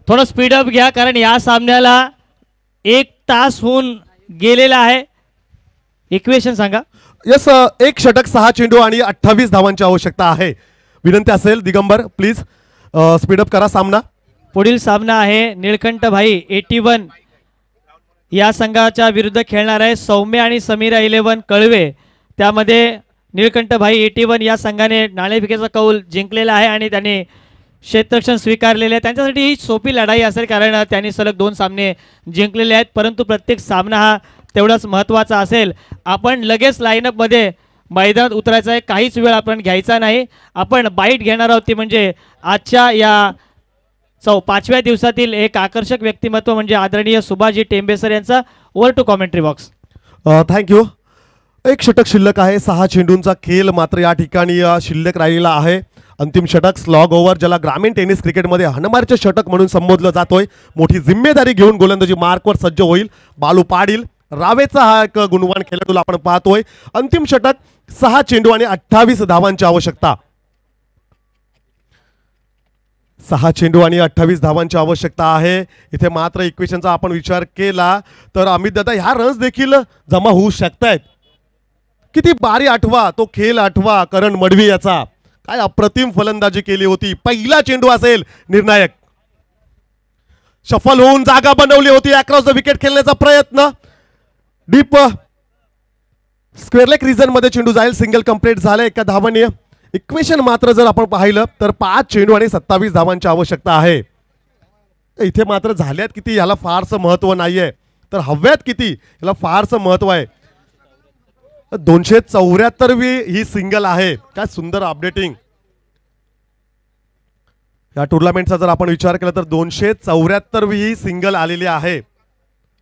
थोडं स्पीडअप घ्या कारण या सामन्याला 1 तास होऊन गेलेला आहे. इक्वेशन सांगा. यस, 1 षटक 6 चेंडू आणि 28 धावांची आवश्यकता आहे. विनंती असेल दिगंबर प्लीज स्पीडअप करा सामना. पुढील सामना आहे निळकंठ भाई 81 या संघाच्या विरुद्ध खेळणार आहे सौम्य आणि समीरा 11 कळवे. त्यामध्ये निळकंठ भाई 81 या संघाने नाणेफेकीचा कौल जिंकलेला आहे आणि त्यांनी क्षेत्ररक्षण स्वीकारलेले आहे. त्यांच्यासाठी ही सोपी लढाई असेल कारण त्यांनी सलग 2 सामने जिंकलेले आहेत, परंतु प्रत्येक सामना हा तेवढाच महत्त्वाचा असेल. आपण लगेच लाईनअपमध्ये मैदानात उतरायचं आहे, काहीच वेळ आपण घ्यायचा नाही. आपण बाईट घेणार आहोत ती म्हणजे आजच्या या 5व्या दिवसातील एक आकर्षक व्यक्तिमत्व म्हणजे आदरणीय सुभाषजी टेंबे सर यांचा. Over to commentary box. Thank you. 1 षटक शिल्लक आहे. 6 चेंडूंचा खेळ मात्र या ठिकाणी शिल्लक राहिलेला आहे. अंतिम षटक स्लॉग ओव्हर, ज्याला ग्रामीण टेनिस क्रिकेटमध्ये हनुमानचे षटक म्हणून संबोधलं जातोय. मोठी जिम्मेदारी घेऊन गोलंदाजी मार्कवर सज्ज होईल बालू पाटील. रावेचा हा एक गुणवान खेळाडूला आपण पाहतोय. अंतिम षटक 6 चेंडू आणि 28 धावांची आवश्यकता. 6 चेंडू आणि 28 धावांची आवश्यकता आहे. इथे मात्र इक्वेशनचा आपण विचार केला तर अमित दादा ह्या रन्स देखील जमा होऊ शकतायत. किती बारी आठवा, तो खेळ आठवा करण मडवी याचा. काय अप्रतिम फलंदाजी केली होती. पहिला चेंडू असेल निर्णायक. सफल होऊन जागा बनवली होती. अक्रॉस द विकेट खेळण्याचा प्रयत्न. डीप स्क्वेअर लेग रिजन मध्ये चेंडू जाईल. सिंगल कंप्लीट झालं 1 धावाने. इक्वेशन मात्र जर आपण पाहिलं तर 5 चेंडू आणि 27 धावांची आवश्यकता आहे. इथे मात्र झाल्यात किती याला फारसं महत्व नाहीये, तर हव्यात किती याला फारसं महत्व आहे. 274वी ही सिंगल आहे. काय सुंदर अपडेटिंग. या टुर्नामेंटचा जर आपण विचार केला तर 274वी ही सिंगल आलेली आहे.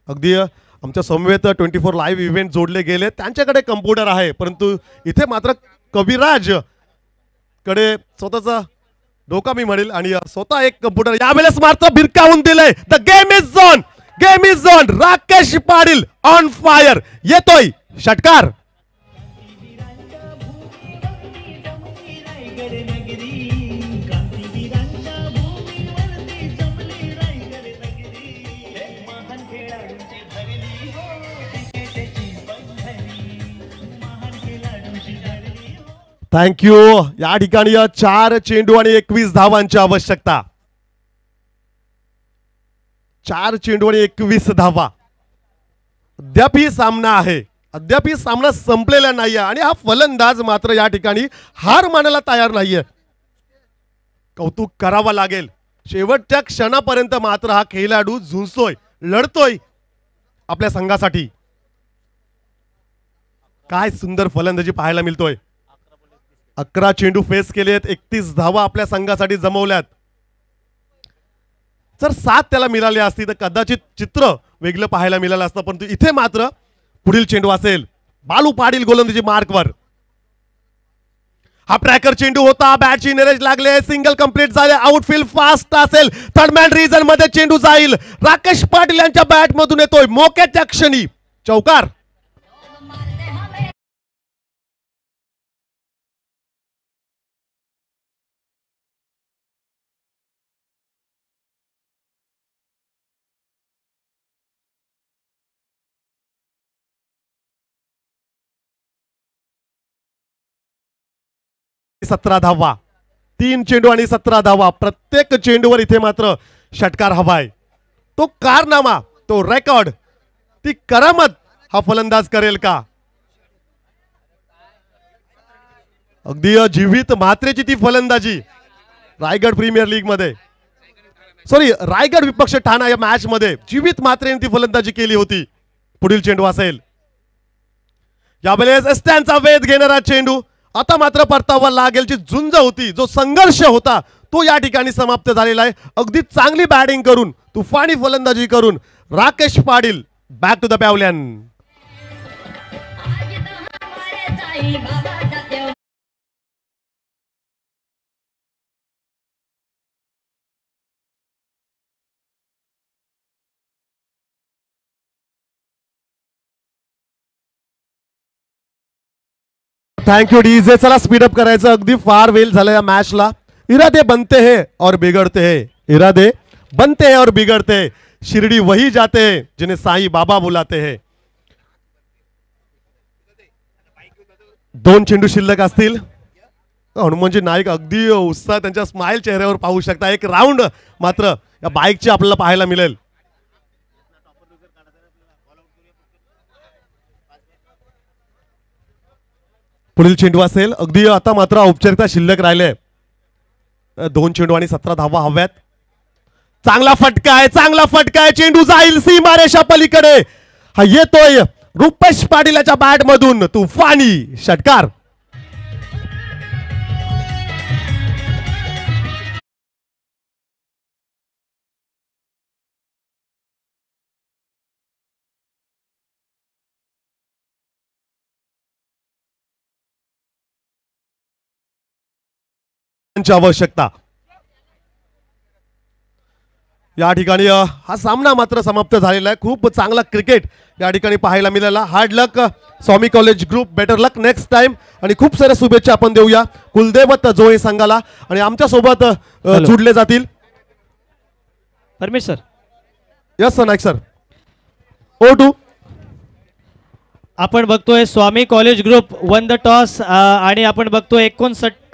अगदी आमच्या समवेत 24 लाईव्ह इव्हेंट जोडले गेले. त्यांच्याकडे कम्प्युटर आहे, परंतु इथे मात्र कविराज कडे स्वतःचा डोका मी म्हणेल आणि स्वतः एक कम्प्युटर यावेळेस मात्र भिरकावून दिलंय. The game is on. Rakesh Patil on fire. येतोय षटकार. थँक्यू. या ठिकाणी 4 चेंडू आणि 21 धावांची आवश्यकता. 4 चेंडू आणि 21 धावा. अद्याप ही सामना आहे, अद्याप ही सामना संपलेला नाहीये आणि हा फलंदाज मात्र या ठिकाणी हार मानायला तयार नाहीये. कौतुक करावं लागेल. शेवटच्या क्षणापर्यंत मात्र हा खेळाडू झुंजतोय, लढतोय आपल्या संघासाठी. काय सुंदर फलंदाजी पाहायला मिळतोय. 11 चेंडू फेस केलेत, 31 धावा आपल्या संघासाठी जमवल्यात. जर 7 त्याला मिळाली असती तर कदाचित चित्र वेगळं पाहायला मिळालं असतं, परंतु इथे मात्र पुढील चेंडू असेल. बालू पाटील गोलंदाजी मार्कवर. हा ट्रॅकर चेंडू होता, बॅटची नेरेज लागले, सिंगल कंप्लीट झाले, आउटफील्ड फास्ट असेल, थर्ड मॅन रिजन मध्ये चेंडू जाईल. राकेश पाटील यांच्या बॅट मधून येतोय मोक्याच्या क्षणी चौकार. सतरा धावा. 3 चेंडू आणि 17 धावा. प्रत्येक चेंडूवर इथे मात्र षटकार हवाय. तो कारनामा, तो रेकॉर्ड, ती करामत हा फलंदाज करेल का? अगदी जीवित मात्रेची ती फलंदाजी रायगड प्रीमियर लीग मध्ये, सॉरी रायगड विपक्ष ठाणा या मॅच मध्ये जीवित मात्रेने ती फलंदाजी केली होती. पुढील चेंडू असेल. यावेळेस स्टँडचा वेध घेणारा चेंडू. आता मात्र परतावा लागेल. जी झुंज होती, जो संघर्ष होता, तो या ठिकाणी समाप्त झालेला आहे. अगदी चांगली बॅटिंग करून, तुफानी फलंदाजी करून Rakesh Patil back to the pavilion. Thank you DJ. चला स्पीडअप करायचं, अगदी फार वेल झाला या मॅचला. इरादे बनते हैं और बिगड़ते हैं, इरादे बनते हैं और बिगड़ते हैं. शिरडी वही जाते हैं जिन्हें साईं बाबा बुलाते हैं. 2 चेंडू शिल्लक असतील. हनुमानजी नाईक अगदी उत्साह त्यांच्या स्माइल चेहऱ्यावर पाहू शकता. एक राऊंड मात्र या बाईकची आपल्याला पाहायला मिळेल. पुढील चेंडू असेल. अगदी आता मात्र औपचारिकता शिल्लक राहिले. 2 चेंडू आणि 17 धावा हव्यात. चांगला फटका आहे, चांगला फटका आहे. चेंडू जाईल सीमारेषा पलीकडे. हा येतोय रुपेश पाटील याच्या बॅट मधून तुफानी षटकार. आवश्यकता. या ठिकाणी हा सामना मात्र समाप्त झालेला आहे. खूप चांगला क्रिकेट या ठिकाणी पाहायला मिळाला. हार्ड लक स्वामी कॉलेज ग्रुप, बेटर लक नेक्स्ट टाइम. आणि खूप साऱ्या शुभेच्छा आपण देऊया कुलदेवत जोहे संघाला. आणि आमच्या सोबत जुडले जातील Paramesh sir. Yes sir, Naik sir. O2 आपण बघतोय Swami college group won the toss आणि आपण बघतोय 59